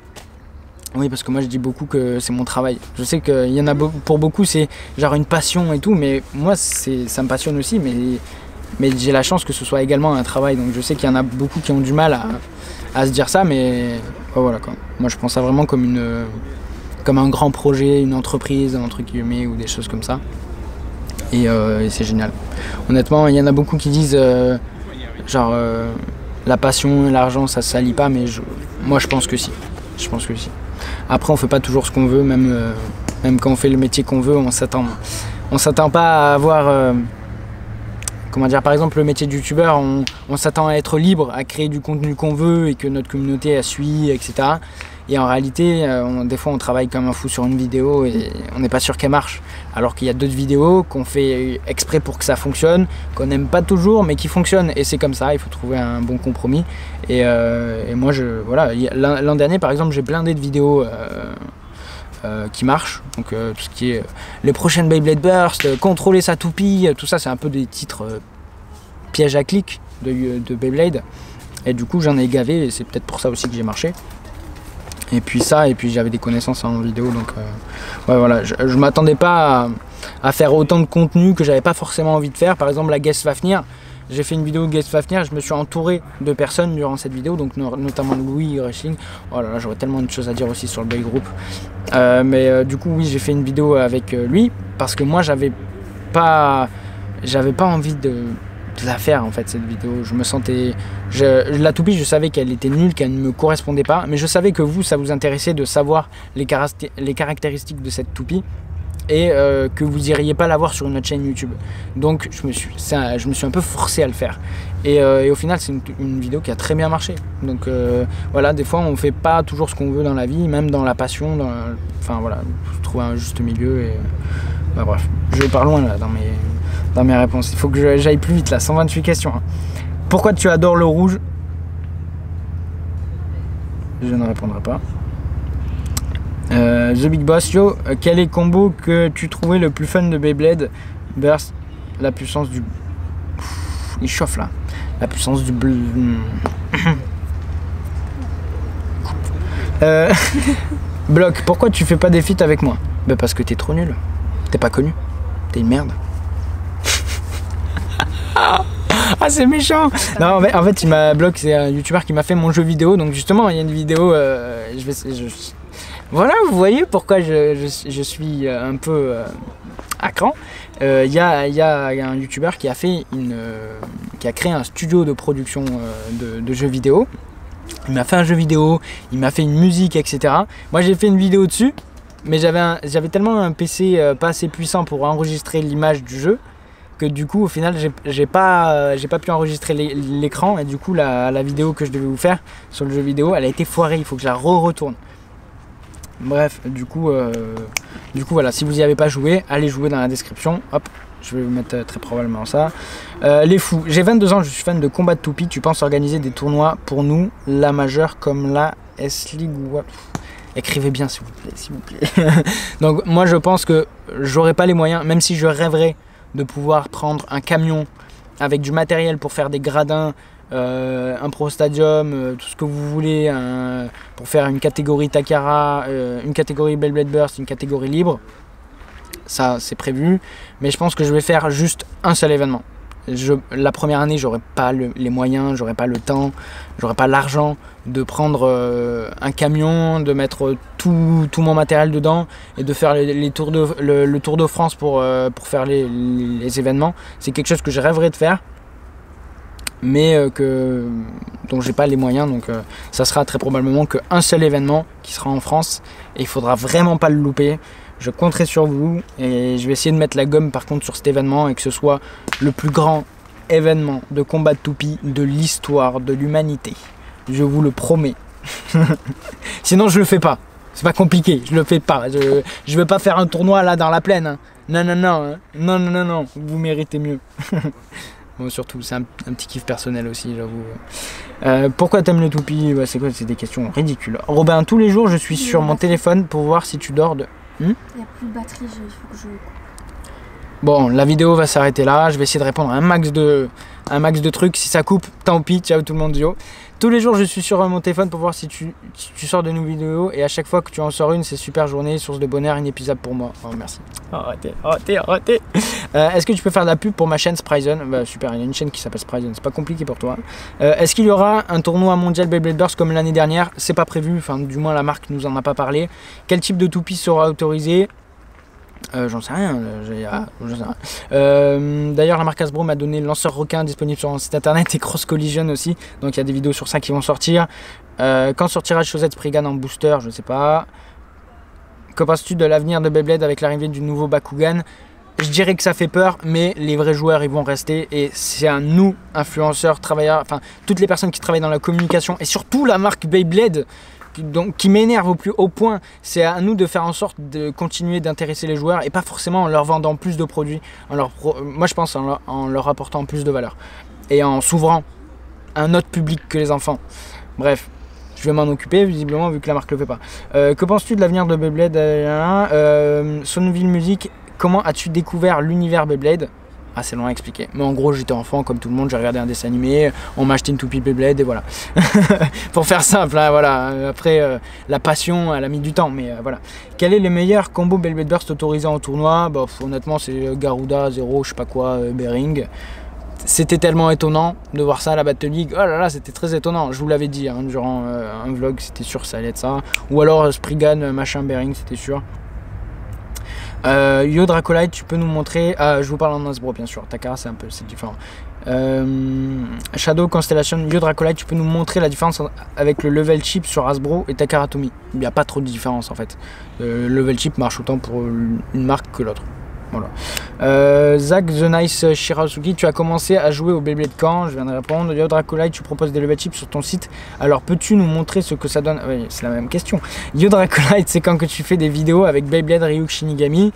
Oui, parce que moi je dis beaucoup que c'est mon travail. Je sais qu'il y en a pour beaucoup, c'est genre une passion et tout, mais moi ça me passionne aussi, mais j'ai la chance que ce soit également un travail, donc je sais qu'il y en a beaucoup qui ont du mal à se dire ça, mais voilà quoi. Moi je pense ça vraiment comme un grand projet, une entreprise entre guillemets, ou des choses comme ça, et c'est génial. Honnêtement, il y en a beaucoup qui disent la passion et l'argent ça se salit pas, mais moi je pense que si. Après on fait pas toujours ce qu'on veut, même quand on fait le métier qu'on veut, on s'attend pas à avoir comment dire, par exemple le métier de youtubeur, on s'attend à être libre, à créer du contenu qu'on veut et que notre communauté la suit, etc. Et en réalité, des fois on travaille comme un fou sur une vidéo et on n'est pas sûr qu'elle marche. Alors qu'il y a d'autres vidéos qu'on fait exprès pour que ça fonctionne, qu'on n'aime pas toujours mais qui fonctionnent. Et c'est comme ça, il faut trouver un bon compromis. Et moi, voilà, l'an dernier par exemple, j'ai blindé de vidéos qui marchent. Donc tout ce qui est les prochaines Beyblade Burst, contrôler sa toupie, tout ça c'est un peu des titres pièges à clics de Beyblade. Et du coup j'en ai gavé et c'est peut-être pour ça aussi que j'ai marché. Et puis ça, et puis j'avais des connaissances en vidéo, donc ouais, voilà, je m'attendais pas à faire autant de contenu que j'avais pas forcément envie de faire. Par exemple la Guest Fafnir, j'ai fait une vidéo Guest Fafnir, je me suis entouré de personnes durant cette vidéo, donc notamment Louis Wrestling. Oh là là, j'aurais tellement de choses à dire aussi sur le Bay Group. Du coup oui, j'ai fait une vidéo avec lui, parce que moi j'avais pas envie de la faire en fait, cette vidéo. Je me sentais, la toupie, je savais qu'elle était nulle, qu'elle ne me correspondait pas, mais je savais que vous, ça vous intéressait de savoir les caractéristiques de cette toupie et que vous iriez pas la voir sur une autre chaîne YouTube. Donc je me suis un peu forcé à le faire et au final c'est une vidéo qui a très bien marché. Donc voilà, des fois on fait pas toujours ce qu'on veut dans la vie, même dans la passion, enfin voilà, trouver un juste milieu. Et bah, bref, je pars loin là dans mes réponses. Il faut que j'aille plus vite là, 128 questions. Pourquoi tu adores le rouge? Je ne répondrai pas. The Big Boss, yo, quel est le combo que tu trouvais le plus fun de Beyblade Burst? La puissance du... il chauffe là. La puissance du bleu. Bloc, pourquoi tu fais pas des feats avec moi? Bah parce que t'es trop nul. T'es pas connu. T'es une merde. Ah c'est méchant. Non en fait il m'a bloqué, c'est un youtubeur qui m'a fait mon jeu vidéo. Donc justement il y a une vidéo, voilà, vous voyez pourquoi je suis un peu à cran. Il y a un youtubeur qui a fait qui a créé un studio de production de jeux vidéo. Il m'a fait un jeu vidéo, il m'a fait une musique, etc. Moi j'ai fait une vidéo dessus, mais j'avais tellement un PC pas assez puissant pour enregistrer l'image du jeu que du coup au final j'ai pas pu enregistrer l'écran, et du coup la vidéo que je devais vous faire sur le jeu vidéo, elle a été foirée, il faut que je la retourne. Bref, du coup voilà, si vous n'y avez pas joué, allez jouer dans la description. Hop, je vais vous mettre très probablement ça. Les fous, j'ai 22 ans, je suis fan de combat de toupie. Tu penses organiser des tournois pour nous, la majeure comme la S-League ou... Écrivez bien s'il vous plaît. Donc moi je pense que j'aurai pas les moyens, même si je rêverais de pouvoir prendre un camion avec du matériel pour faire des gradins, un Pro Stadium, tout ce que vous voulez, pour faire une catégorie Takara, une catégorie Beyblade Burst, une catégorie libre. Ça c'est prévu, mais je pense que je vais faire juste un seul événement. La première année j'aurai pas les moyens, j'aurai pas le temps, j'aurai pas l'argent de prendre un camion, de mettre tout mon matériel dedans et de faire le Tour de France pour faire les événements. C'est quelque chose que je rêverais de faire, mais dont j'ai pas les moyens, donc ça sera très probablement qu'un seul événement qui sera en France et il faudra vraiment pas le louper. Je compterai sur vous et je vais essayer de mettre la gomme par contre sur cet événement et que ce soit le plus grand événement de combat de toupie de l'histoire de l'humanité. Je vous le promets. Sinon je le fais pas. C'est pas compliqué, je le fais pas. Je veux pas faire un tournoi là dans la plaine. Hein. Non. Vous méritez mieux. Bon, surtout, c'est un petit kiff personnel aussi, j'avoue. Pourquoi t'aimes le toupie? Bah, c'est quoi? C'est des questions ridicules. Robin, tous les jours je suis sur mon téléphone pour voir si tu dors de... Il n'y a plus de batterie, il faut que je... Bon, la vidéo va s'arrêter là. Je vais essayer de répondre à un max de trucs. Si ça coupe, tant pis. Ciao tout le monde. Yo. Tous les jours, je suis sur mon téléphone pour voir si tu sors de nouvelles vidéos. Et à chaque fois que tu en sors une, c'est super journée, source de bonheur, inépuisable pour moi. Oh, merci. Arrêtez. Est-ce que tu peux faire de la pub pour ma chaîne Spryzen? Bah, super, il y a une chaîne qui s'appelle Spryzen. C'est pas compliqué pour toi. Est-ce qu'il y aura un tournoi mondial Beyblade Burst comme l'année dernière? C'est pas prévu. Enfin, du moins, la marque nous en a pas parlé. Quel type de toupie sera autorisé? J'en sais rien. D'ailleurs, la marque Hasbro m'a donné le lanceur requin disponible sur son site internet et Cross Collision aussi. Donc il y a des vidéos sur ça qui vont sortir. Quand sortira Chaussette Spriggan en booster? Je sais pas. Que penses-tu de l'avenir de Beyblade avec l'arrivée du nouveau Bakugan? Je dirais que ça fait peur, mais les vrais joueurs ils vont rester et c'est à nous, influenceurs, travailleurs, enfin toutes les personnes qui travaillent dans la communication et surtout la marque Beyblade qui m'énerve au plus haut point. C'est à nous de faire en sorte de continuer d'intéresser les joueurs et pas forcément en leur vendant plus de produits, moi je pense en leur apportant plus de valeur et en s'ouvrant à un autre public que les enfants. Bref, je vais m'en occuper visiblement vu que la marque le fait pas. Que penses-tu de l'avenir de Beyblade? Sonville Music, comment as-tu découvert l'univers Beyblade? Ah, c'est long à expliquer. Mais en gros, j'étais enfant comme tout le monde, j'ai regardé un dessin animé, on m'a acheté une toupie Beyblade et voilà. Pour faire simple, hein, voilà. Après, la passion, elle a mis du temps, mais voilà. Quel est le meilleur combo Beyblade Burst autorisé en tournoi? Bah, honnêtement, c'est Garuda, 0, je sais pas quoi, Bering. C'était tellement étonnant de voir ça à la Battle League. Oh là là, c'était très étonnant. Je vous l'avais dit hein, durant un vlog, c'était sûr ça allait être ça. Ou alors Spriggan, machin, Bering, c'était sûr. Yo Dracolite, tu peux nous montrer. Je vous parle en Hasbro bien sûr. Takara c'est différent. Shadow Constellation, Yo Dracolite, tu peux nous montrer la différence avec le level chip sur Hasbro et Takara Tomy? Il n'y a pas trop de différence en fait. Le level chip marche autant pour une marque que l'autre. Voilà. Zach The Nice Shirasuki, tu as commencé à jouer au Beyblade quand? Je viens de répondre. Yo Dracolite, tu proposes des level chips sur ton site. Alors peux-tu nous montrer ce que ça donne? Oui, c'est la même question. Yo Dracolite, c'est quand que tu fais des vidéos avec Beyblade Ryuk Shinigami?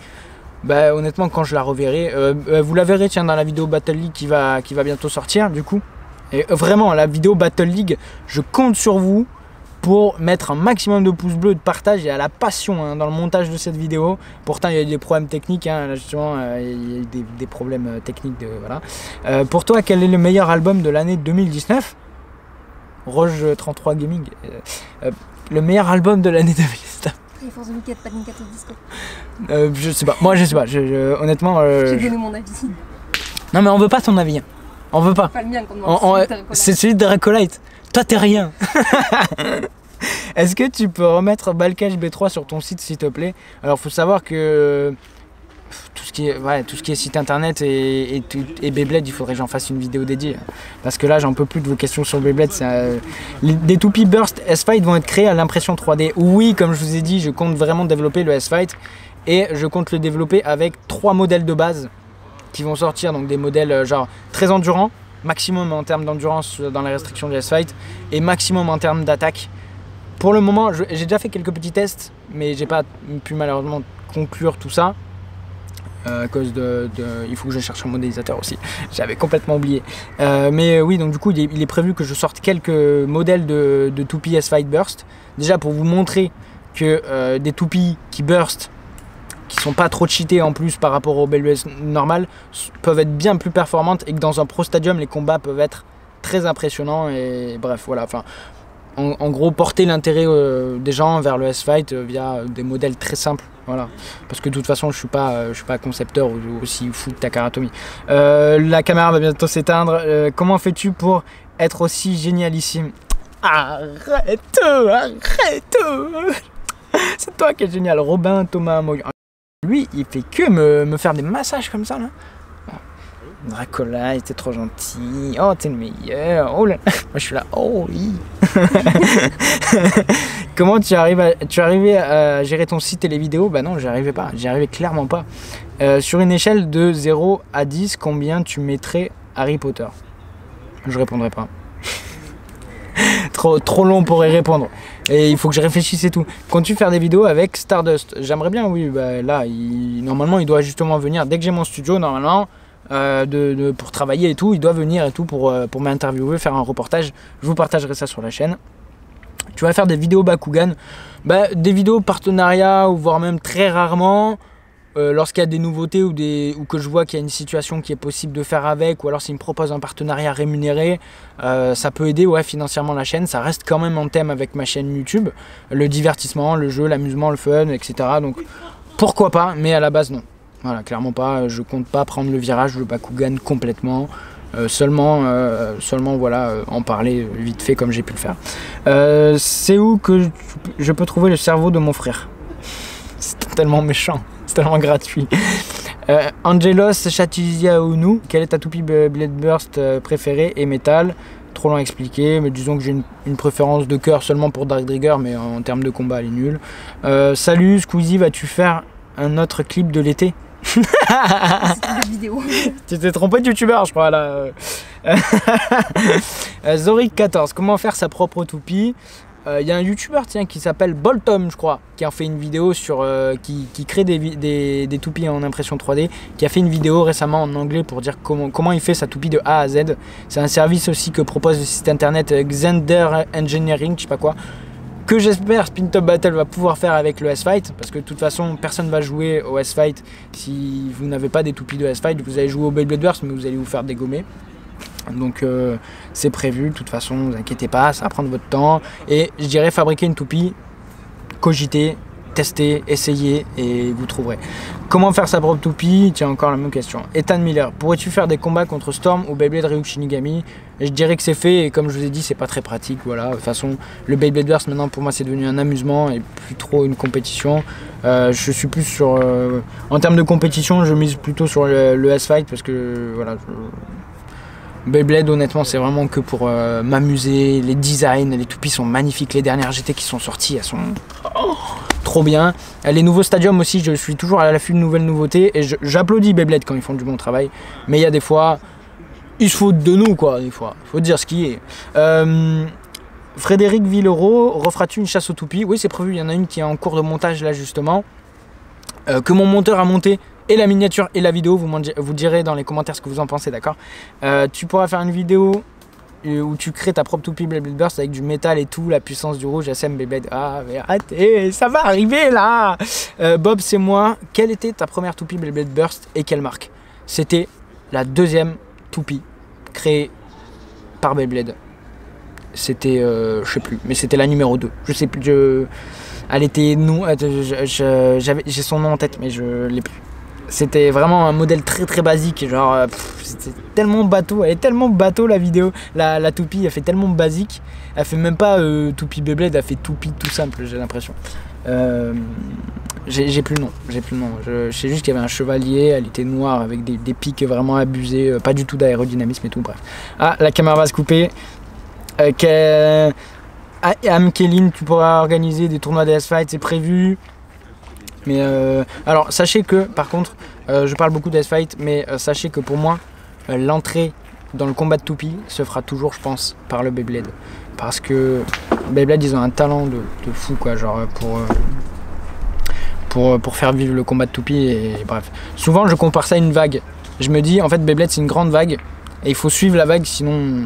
Bah honnêtement quand je la reverrai, vous la verrez tiens dans la vidéo Battle League qui va bientôt sortir du coup. Et vraiment la vidéo Battle League, je compte sur vous pour mettre un maximum de pouces bleus, de partage et à la passion hein, dans le montage de cette vidéo. Pourtant il y a eu des problèmes techniques, hein, là, justement il y a eu des problèmes techniques voilà. Pour toi quel est le meilleur album de l'année 2019? Roge 33 Gaming. Le meilleur album de l'année 2019. Et Force 2004, Panic! At the Disco. Je sais pas, moi je sais pas, honnêtement... J'ai donné mon avis. Non mais on veut pas ton avis, hein. On veut pas. Pas le mien, c'est celui de Dracolite. Toi t'es rien. Est-ce que tu peux remettre Balkage B3 sur ton site s'il te plaît? Alors faut savoir que tout ce qui est site internet et Beyblade, il faudrait que j'en fasse une vidéo dédiée. Parce que là j'en peux plus de vos questions sur Beyblade. Des toupies Burst S-Fight vont être créés à l'impression 3D. Oui, comme je vous ai dit, je compte vraiment développer le S-Fight. Et je compte le développer avec 3 modèles de base qui vont sortir. Donc des modèles genre très endurants, maximum en termes d'endurance dans les restrictions du S-Fight et maximum en termes d'attaque. Pour le moment, j'ai déjà fait quelques petits tests, mais j'ai pas pu malheureusement conclure tout ça. À cause il faut que je cherche un modélisateur aussi, j'avais complètement oublié. Mais oui, donc du coup il est prévu que je sorte quelques modèles de toupies S-Fight Burst. Déjà pour vous montrer que des toupies qui burst, qui sont pas trop cheatées en plus par rapport au Beyblade normal, peuvent être bien plus performantes et que dans un Pro Stadium les combats peuvent être très impressionnants. Et bref voilà, enfin en gros porter l'intérêt des gens vers le S-Fight via des modèles très simples. Voilà, parce que de toute façon je suis pas concepteur aussi fou que Takara Tomy. La caméra va bientôt s'éteindre. Comment fais-tu pour être aussi génialissime? Arrête. C'est toi qui es génial. Robin Thomas Moyon. Lui il fait que me faire des massages comme ça là. Dracolite, t'es trop gentil. Oh, t'es le meilleur. Oh là. Moi je suis là. Oh oui. Comment tu arrivais à gérer ton site et les vidéos? Bah non, j'y arrivais pas. J'y arrivais clairement pas. Sur une échelle de 0 à 10, combien tu mettrais Harry Potter? Je répondrai pas. trop long pour y répondre. Et il faut que je réfléchisse et tout. Comptes-tu faire des vidéos avec Stardust? J'aimerais bien, oui. Bah, là, normalement, il doit justement venir. Dès que j'ai mon studio, normalement, pour travailler et tout, il doit venir et tout pour m'interviewer, faire un reportage. Je vous partagerai ça sur la chaîne. Tu vas faire des vidéos Bakugan, des vidéos partenariat ou voire même très rarement lorsqu'il y a des nouveautés ou que je vois qu'il y a une situation qui est possible de faire avec, ou alors s'il me propose un partenariat rémunéré, ça peut aider financièrement la chaîne. Ça reste quand même en thème avec ma chaîne YouTube, le divertissement, le jeu, l'amusement, le fun, etc. Donc pourquoi pas, mais à la base non. Voilà, clairement pas, je compte pas prendre le virage de Bakugan complètement. Seulement voilà, en parler vite fait comme j'ai pu le faire. C'est où que je peux trouver le cerveau de mon frère? C'est tellement méchant, c'est tellement gratuit. Angelos Chatiziaounou, quelle est ta toupie Blade Burst préférée et métal? Trop long à expliquer, mais disons que j'ai une préférence de cœur seulement pour Dark Trigger, mais en termes de combat elle est nulle. Salut Squeezie, vas-tu faire un autre clip de l'été? Tu t'es trompé de youtubeur je crois là. Zorik 14, comment faire sa propre toupie? Il y a un youtubeur qui s'appelle Boltom, je crois, qui a fait une vidéo sur qui crée des toupies en impression 3D, qui a fait une vidéo récemment en anglais pour dire comment il fait sa toupie de A à Z. C'est un service aussi que propose le site internet Xander Engineering, je sais pas quoi, que j'espère Spin Top Battle va pouvoir faire avec le S-Fight, parce que de toute façon personne va jouer au S-Fight si vous n'avez pas des toupies de S-Fight. Vous allez jouer au Beyblade Burst, mais vous allez vous faire dégommer. Donc c'est prévu, de toute façon, ne vous inquiétez pas, ça va prendre votre temps. Et je dirais fabriquer une toupie, cogiter, tester, essayer et vous trouverez. Comment faire sa propre toupie? Tiens, encore la même question. Ethan Miller, pourrais-tu faire des combats contre Storm ou Beyblade Ryuk Shinigami? Et je dirais que c'est fait et comme je vous ai dit, c'est pas très pratique. Voilà, de toute façon, le Beyblade Burst maintenant pour moi c'est devenu un amusement et plus trop une compétition. Je suis plus sur. En termes de compétition, je mise plutôt sur le S-Fight parce que voilà. Beyblade honnêtement c'est vraiment que pour m'amuser, les designs, les toupies sont magnifiques, les dernières GT qui sont sorties elles sont trop bien. Les nouveaux stadiums aussi, je suis toujours à l'affût de nouvelles nouveautés et j'applaudis Beyblade quand ils font du bon travail, mais il y a des fois, il se faut de nous quoi, des fois, il faut dire ce qui est. Frédéric Villereau, referas-tu une chasse aux toupies? Oui c'est prévu, il y en a une qui est en cours de montage là justement, que mon monteur a monté. Et la miniature et la vidéo, vous direz dans les commentaires ce que vous en pensez, d'accord. Tu pourras faire une vidéo où tu crées ta propre toupie Beyblade Burst avec du métal et tout, la puissance du rouge, SM Beyblade. Ah mais arrêtez, ça va arriver là. Bob c'est moi, quelle était ta première toupie Beyblade Burst et quelle marque? C'était la deuxième toupie créée par Beyblade. C'était, je sais plus, mais c'était la numéro 2. Je sais plus, elle était, non, j'ai son nom en tête mais je l'ai plus. C'était vraiment un modèle très basique, genre c'était tellement bateau, elle est tellement bateau la vidéo, la toupie elle fait tellement basique, elle fait même pas toupie Beyblade, elle fait toupie tout simple j'ai l'impression. J'ai plus le nom, je sais juste qu'il y avait un chevalier, elle était noire avec des pics vraiment abusés, pas du tout d'aérodynamisme et tout, bref. Ah la caméra va se couper, Amkeline tu pourras organiser des tournois de S-Fight, c'est prévu. Mais alors sachez que par contre je parle beaucoup de S-Fight mais sachez que pour moi l'entrée dans le combat de toupie se fera toujours je pense par le Beyblade parce que Beyblade ils ont un talent de fou quoi, genre pour faire vivre le combat de toupie et bref. Souvent je compare ça à une vague, je me dis en fait Beyblade c'est une grande vague et il faut suivre la vague sinon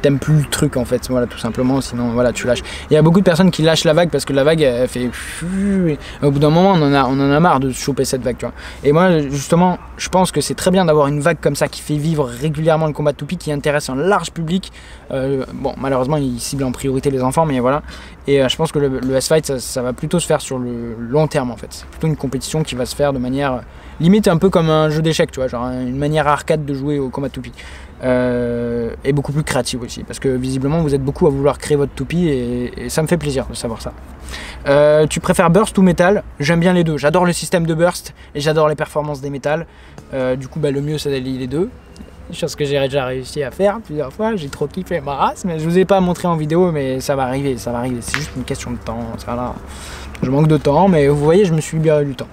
t'aimes plus le truc en fait, voilà tout simplement, sinon voilà tu lâches. Il y a beaucoup de personnes qui lâchent la vague parce que la vague elle fait et au bout d'un moment on en a marre de choper cette vague tu vois. Et moi justement je pense que c'est très bien d'avoir une vague comme ça qui fait vivre régulièrement le combat de toupie, qui intéresse un large public. Bon malheureusement il cible en priorité les enfants mais voilà. Et je pense que le S-Fight ça va plutôt se faire sur le long terme en fait. C'est plutôt une compétition qui va se faire de manière limite un peu comme un jeu d'échecs tu vois, genre une manière arcade de jouer au combat de toupie. Et beaucoup plus créative aussi parce que visiblement vous êtes beaucoup à vouloir créer votre toupie et ça me fait plaisir de savoir ça. Tu préfères burst ou métal? J'aime bien les deux, j'adore le système de burst et j'adore les performances des métals. Du coup le mieux c'est d'allier les deux, chose que j'ai déjà réussi à faire plusieurs fois, j'ai trop kiffé ma race mais je vous ai pas montré en vidéo mais ça va arriver, c'est juste une question de temps, ça là. Je manque de temps mais vous voyez je me suis libéré du temps.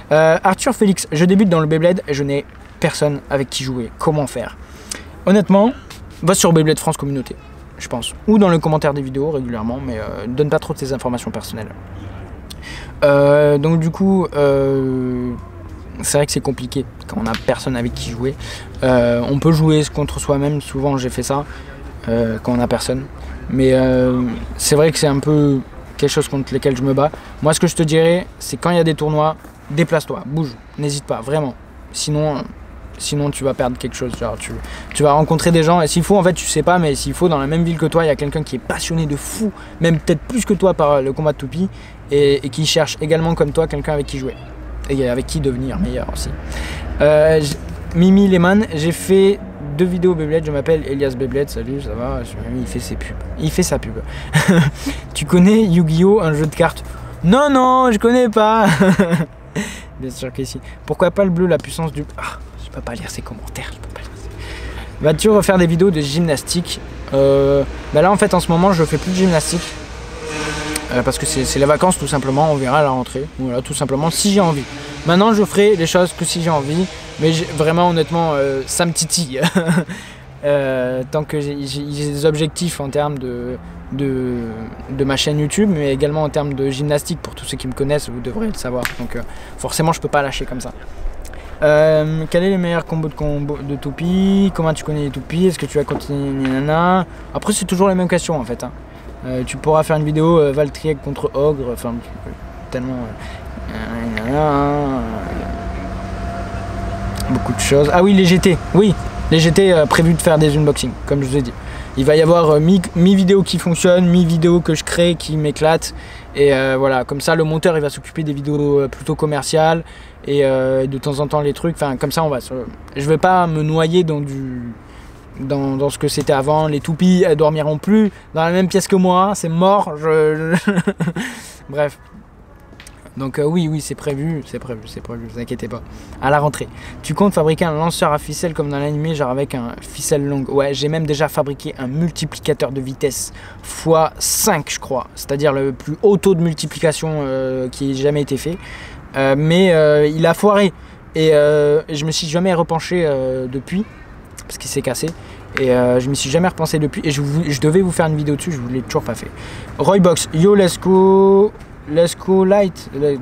Arthur Félix, je débute dans le Beyblade et je n'ai personne avec qui jouer, comment faire? Honnêtement, va sur Beyblade France Communauté, je pense, ou dans les commentaires des vidéos régulièrement, mais donne pas trop de tes informations personnelles. Donc du coup, c'est vrai que c'est compliqué quand on a personne avec qui jouer. On peut jouer contre soi-même, souvent j'ai fait ça quand on a personne, mais c'est vrai que c'est un peu quelque chose contre lequel je me bats. Moi, ce que je te dirais, c'est quand il y a des tournois, déplace-toi, bouge, n'hésite pas, vraiment. Sinon tu vas perdre quelque chose, genre tu vas rencontrer des gens et s'il faut en fait tu sais pas mais s'il faut dans la même ville que toi il y a quelqu'un qui est passionné de fou, même peut-être plus que toi par le combat de toupie et qui cherche également comme toi quelqu'un avec qui jouer et avec qui devenir meilleur aussi. Mimi Lehman, j'ai fait 2 vidéos Beyblade, je m'appelle Elias Beyblade, salut ça va, il fait sa pub. Tu connais Yu-Gi-Oh, un jeu de cartes? Non je connais pas. Bien sûr que si. Pourquoi pas le bleu, la puissance du... Ah, je peux pas lire ces commentaires, je peux pas lire. Vas-tu refaire des vidéos de gymnastique? Bah là en fait en ce moment je fais plus de gymnastique. Parce que c'est les vacances tout simplement, on verra à la rentrée. Voilà tout simplement si j'ai envie. Maintenant je ferai les choses que si j'ai envie. Mais vraiment honnêtement ça me titille. Tant que j'ai des objectifs en termes de de ma chaîne YouTube, mais également en termes de gymnastique. Pour tous ceux qui me connaissent, vous devrez le savoir. Donc forcément, je peux pas lâcher comme ça. Quel est le meilleur combo de toupie? Comment tu connais les toupies? Est-ce que tu vas continuer? Après, c'est toujours les mêmes questions en fait. Hein. Tu pourras faire une vidéo Valtryek contre Ogre, enfin tellement beaucoup de choses. Ah oui, les GT, oui, les GT prévu de faire des unboxings, comme je vous ai dit. Il va y avoir mi vidéos qui fonctionnent, mi vidéos que je crée qui m'éclatent. Et voilà, comme ça le monteur il va s'occuper des vidéos plutôt commerciales et de temps en temps les trucs. Enfin comme ça on va. Je vais pas me noyer dans ce que c'était avant. Les toupies elles dormiront plus dans la même pièce que moi, c'est mort. Bref. Donc oui, c'est prévu, vous inquiétez pas. À la rentrée. Tu comptes fabriquer un lanceur à ficelle comme dans l'animé, genre avec un ficelle longue? Ouais, j'ai même déjà fabriqué un multiplicateur de vitesse x5 je crois. C'est-à-dire le plus haut taux de multiplication qui ait jamais été fait. Mais il a foiré. Et je me suis jamais repenché depuis, parce qu'il s'est cassé. Et je m'y suis jamais repensé depuis. Et je devais vous faire une vidéo dessus, je vous l'ai toujours pas fait. Roybox, yo let's go. Let's go light, oui,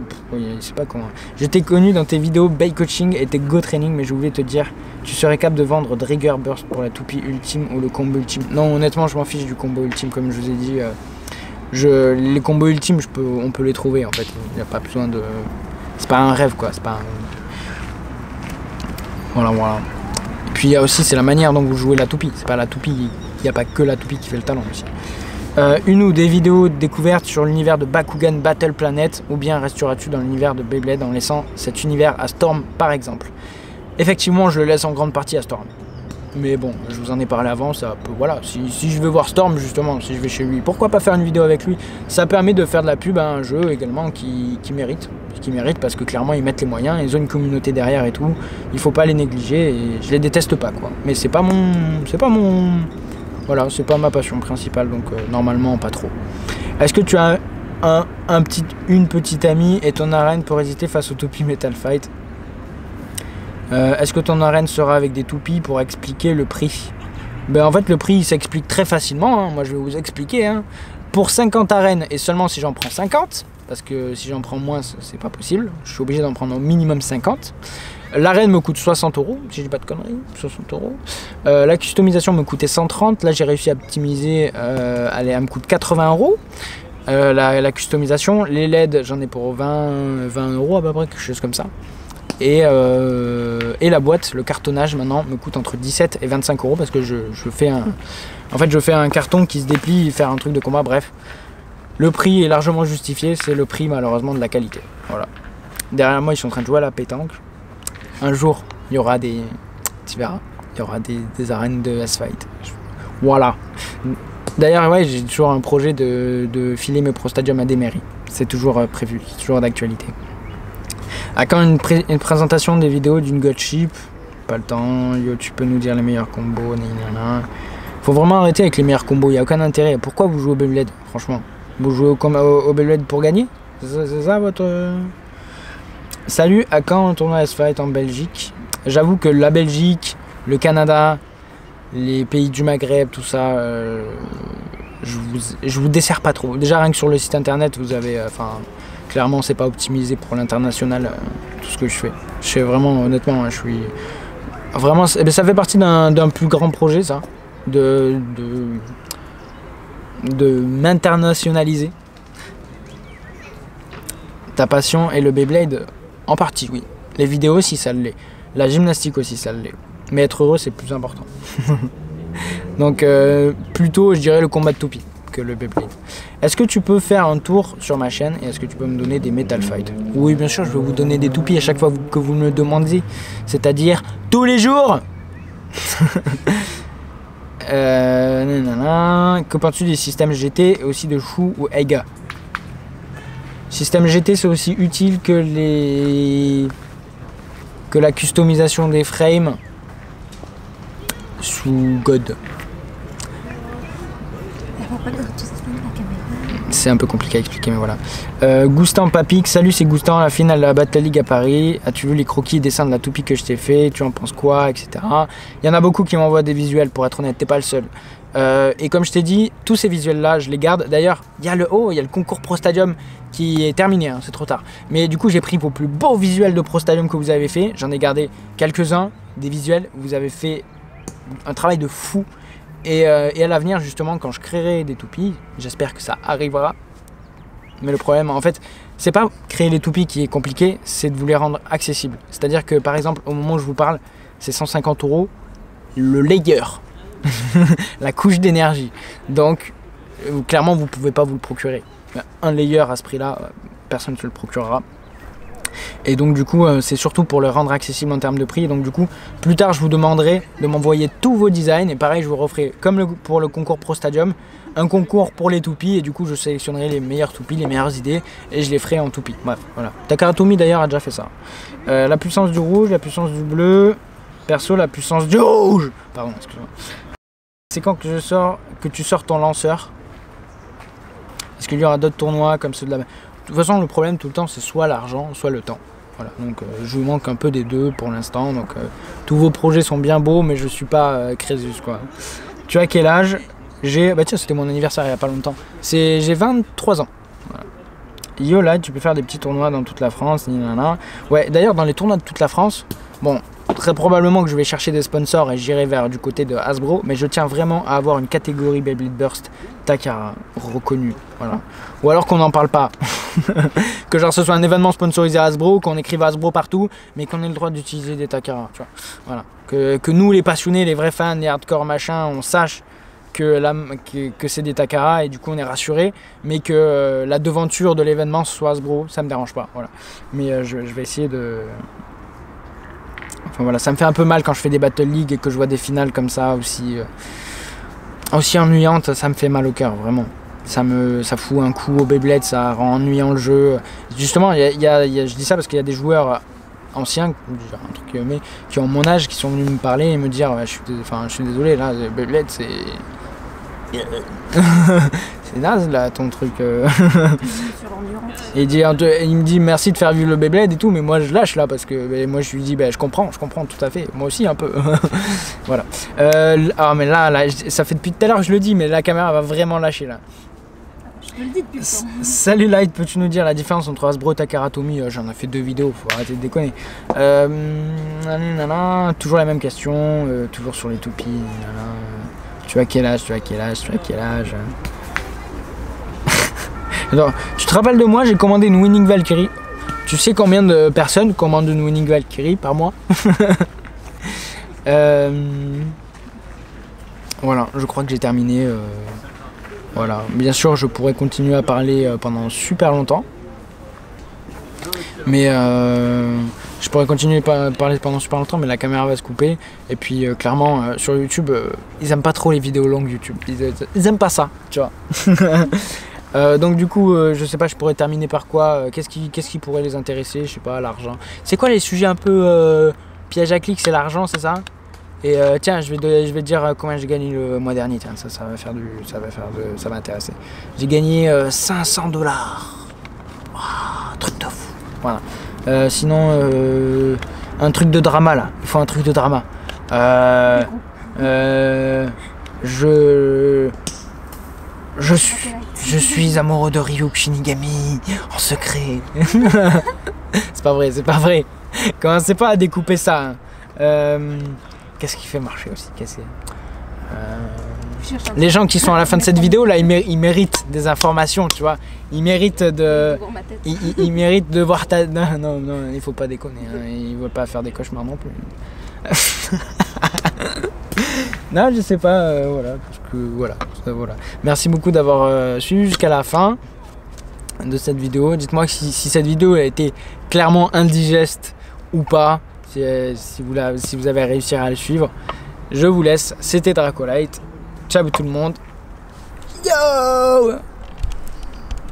je sais pas comment. Je t'ai connu dans tes vidéos Bay Coaching et tes Go Training, mais je voulais te dire, tu serais capable de vendre Trigger Burst pour la toupie ultime ou le combo ultime? Non, honnêtement, je m'en fiche du combo ultime, comme je vous ai dit. Les combos ultimes, on peut les trouver en fait. Il n'y a pas besoin de. C'est pas un rêve quoi. C'est pas. Voilà. Et puis il y a aussi, c'est la manière dont vous jouez la toupie. C'est pas la toupie. Il n'y a pas que la toupie qui fait le talent aussi. Une ou des vidéos découvertes sur l'univers de Bakugan Battle Planet, ou bien resteras-tu dans l'univers de Beyblade en laissant cet univers à Storm par exemple? Effectivement, je le laisse en grande partie à Storm. Mais bon, je vous en ai parlé avant, ça peut, voilà, si je veux voir Storm justement, si je vais chez lui, pourquoi pas faire une vidéo avec lui? Ça permet de faire de la pub à un jeu également qui mérite parce que clairement ils mettent les moyens, ils ont une communauté derrière et tout, il faut pas les négliger et je les déteste pas quoi. Mais c'est pas mon voilà, c'est pas ma passion principale, donc normalement pas trop. Est-ce que tu as une petite amie et ton arène pour résister face aux toupies Metal Fight? Est-ce que ton arène sera avec des toupies pour expliquer le prix? Ben en fait le prix il s'explique très facilement, hein. Moi je vais vous expliquer. Hein. Pour 50 arènes et seulement si j'en prends 50, parce que si j'en prends moins c'est pas possible, je suis obligé d'en prendre au minimum 50. L'arène me coûte 60 €, si je dis pas de conneries, 60 €. La customisation me coûtait 130, là j'ai réussi à optimiser, elle me coûte 80 €. La customisation, les LED j'en ai pour 20 € à peu près, quelque chose comme ça. Et la boîte, le cartonnage maintenant me coûte entre 17 et 25 € parce que je fais un carton qui se déplie, faire un truc de combat, bref. Le prix est largement justifié, c'est le prix malheureusement de la qualité. Voilà. Derrière moi ils sont en train de jouer à la pétanque. Un jour, il y aura tu verras, il y aura des arènes de S-Fight. Voilà. D'ailleurs, ouais, j'ai toujours un projet de filer mes Pro Stadium à des mairies. C'est toujours prévu, c'est toujours d'actualité. À quand une présentation des vidéos d'une God Ship? Pas le temps. Yo, tu peux nous dire les meilleurs combos? Faut vraiment arrêter avec les meilleurs combos, il n'y a aucun intérêt. Pourquoi vous jouez au Beyblade, franchement? Vous jouez au Beyblade pour gagner? C'est ça votre... Salut, à quand un tournoi S-Fight en Belgique? J'avoue que la Belgique, le Canada, les pays du Maghreb, tout ça, je vous desserre pas trop. Déjà rien que sur le site internet, vous avez, clairement c'est pas optimisé pour l'international, tout ce que je fais. Je fais vraiment, honnêtement, je suis vraiment, ça fait partie d'un plus grand projet, ça, de m'internationaliser. Ta passion et le Beyblade, en partie, oui. Les vidéos aussi, ça l'est. La gymnastique aussi, ça l'est. Mais être heureux, c'est plus important. Donc, plutôt, je dirais le combat de toupie que le Beyblade. Est-ce que tu peux faire un tour sur ma chaîne et est-ce que tu peux me donner des Metal Fight? Oui, bien sûr, je vais vous donner des toupies à chaque fois que vous me le demandez. C'est-à-dire tous les jours. Que penses-tu des systèmes GT et aussi de Shu ou Eiga? Système GT c'est aussi utile que la customisation des frames sous God. C'est un peu compliqué à expliquer mais voilà. Goustan Papik, salut c'est Goustan, à la finale de la Battle League à Paris. As-tu vu les croquis et dessins de la toupie que je t'ai fait? Tu en penses quoi, etc. Il y en a beaucoup qui m'envoient des visuels, pour être honnête, t'es pas le seul. Et comme je t'ai dit, tous ces visuels là je les garde. D'ailleurs il y a le concours Pro Stadium qui est terminé, hein, c'est trop tard. Mais du coup j'ai pris vos plus beaux visuels de Pro Stadium que vous avez fait. J'en ai gardé quelques-uns des visuels. Vous avez fait un travail de fou. Et à l'avenir justement quand je créerai des toupies, j'espère que ça arrivera. Mais le problème en fait c'est pas créer les toupies qui est compliqué, c'est de vous les rendre accessibles. C'est-à-dire que par exemple au moment où je vous parle, c'est 150 € le layer. La couche d'énergie. Donc clairement vous pouvez pas vous le procurer. Un layer à ce prix là, personne ne se le procurera. Et donc du coup c'est surtout pour le rendre accessible en termes de prix. Et donc du coup plus tard je vous demanderai de m'envoyer tous vos designs. Et pareil je vous referai comme pour le concours Pro Stadium, un concours pour les toupies. Et du coup je sélectionnerai les meilleures toupies, les meilleures idées, et je les ferai en toupie. Bref voilà. Takara Tomy d'ailleurs a déjà fait ça. La puissance du rouge, la puissance du bleu. Perso la puissance du rouge. Pardon excuse-moi. C'est quand que tu sors ton lanceur? Est-ce qu'il y aura d'autres tournois comme ceux de la... De toute façon le problème tout le temps c'est soit l'argent, soit le temps. Voilà, donc je vous manque un peu des deux pour l'instant. Donc tous vos projets sont bien beaux mais je suis pas Crésus quoi. Tu as quel âge? J'ai... Bah tiens c'était mon anniversaire il y a pas longtemps. J'ai 23 ans. Voilà. Yo là tu peux faire des petits tournois dans toute la France. Ouais d'ailleurs dans les tournois de toute la France, bon... Très probablement que je vais chercher des sponsors et j'irai vers du côté de Hasbro, mais je tiens vraiment à avoir une catégorie Beyblade Burst Takara reconnue, voilà. Ou alors qu'on n'en parle pas, que genre ce soit un événement sponsorisé à Hasbro, qu'on écrive Hasbro partout, mais qu'on ait le droit d'utiliser des Takara, tu vois. Voilà. Que nous les passionnés, les vrais fans, les hardcore machin, on sache que c'est des Takara et du coup on est rassuré, mais que la devanture de l'événement soit Hasbro, ça me dérange pas, voilà. Mais je vais essayer de... Enfin voilà, ça me fait un peu mal quand je fais des Battle League et que je vois des finales comme ça aussi ennuyantes, ça me fait mal au cœur, vraiment. Ça fout un coup au Beyblade, ça rend ennuyant le jeu. Justement, je dis ça parce qu'il y a des joueurs anciens, un truc, mais qui ont mon âge, qui sont venus me parler et me dire ouais, je suis désolé, là, Beyblade c'est... c'est naze là ton truc. Et il me dit merci de faire vivre le Beyblade et tout, mais moi je lâche là parce que moi je lui dis je comprends tout à fait, moi aussi un peu. Voilà. Ah mais là ça fait depuis tout à l'heure que je le dis, mais la caméra va vraiment lâcher là. Je te le dis depuis le temps. Salut Light, peux-tu nous dire la différence entre Hasbro et Takara Tomy? J'en ai fait 2 vidéos, faut arrêter de déconner. Toujours la même question, toujours sur les toupies. Tu as quel âge? Alors, tu te rappelles de moi, j'ai commandé une Winning Valkyrie. Tu sais combien de personnes commandent une Winning Valkyrie par mois? Voilà, je crois que j'ai terminé. Voilà, bien sûr, je pourrais continuer à parler pendant super longtemps. Mais je pourrais continuer à parler pendant super longtemps, mais la caméra va se couper. Et puis clairement, sur YouTube, ils aiment pas trop les vidéos longues YouTube. Ils aiment pas ça, tu vois. Donc du coup, je sais pas, je pourrais terminer par quoi? Qu'est-ce qui pourrait les intéresser? Je sais pas, l'argent. C'est quoi les sujets un peu piège à clic? C'est l'argent, c'est ça? Et tiens, je vais te dire combien j'ai gagné le mois dernier. Tiens, ça va intéresser. J'ai gagné 500 $. Wow, truc de fou. Voilà. Sinon, un truc de drama là. Il faut un truc de drama. Je suis amoureux de Ryuk Shinigami en secret. C'est pas vrai. Commencez pas à découper ça. Hein. Qu'est-ce qui fait marcher aussi? Les gens qui sont à la fin de cette vidéo là, ils méritent des informations, tu vois. Ils méritent de voir ta... Non, il faut pas déconner. Hein. Ils veulent pas faire des cauchemars non plus. Non, je sais pas, voilà, parce que voilà. Merci beaucoup d'avoir suivi jusqu'à la fin de cette vidéo. Dites-moi si cette vidéo a été clairement indigeste ou pas, si vous avez réussi à le suivre. Je vous laisse, c'était Dracolite. Ciao tout le monde. Yo!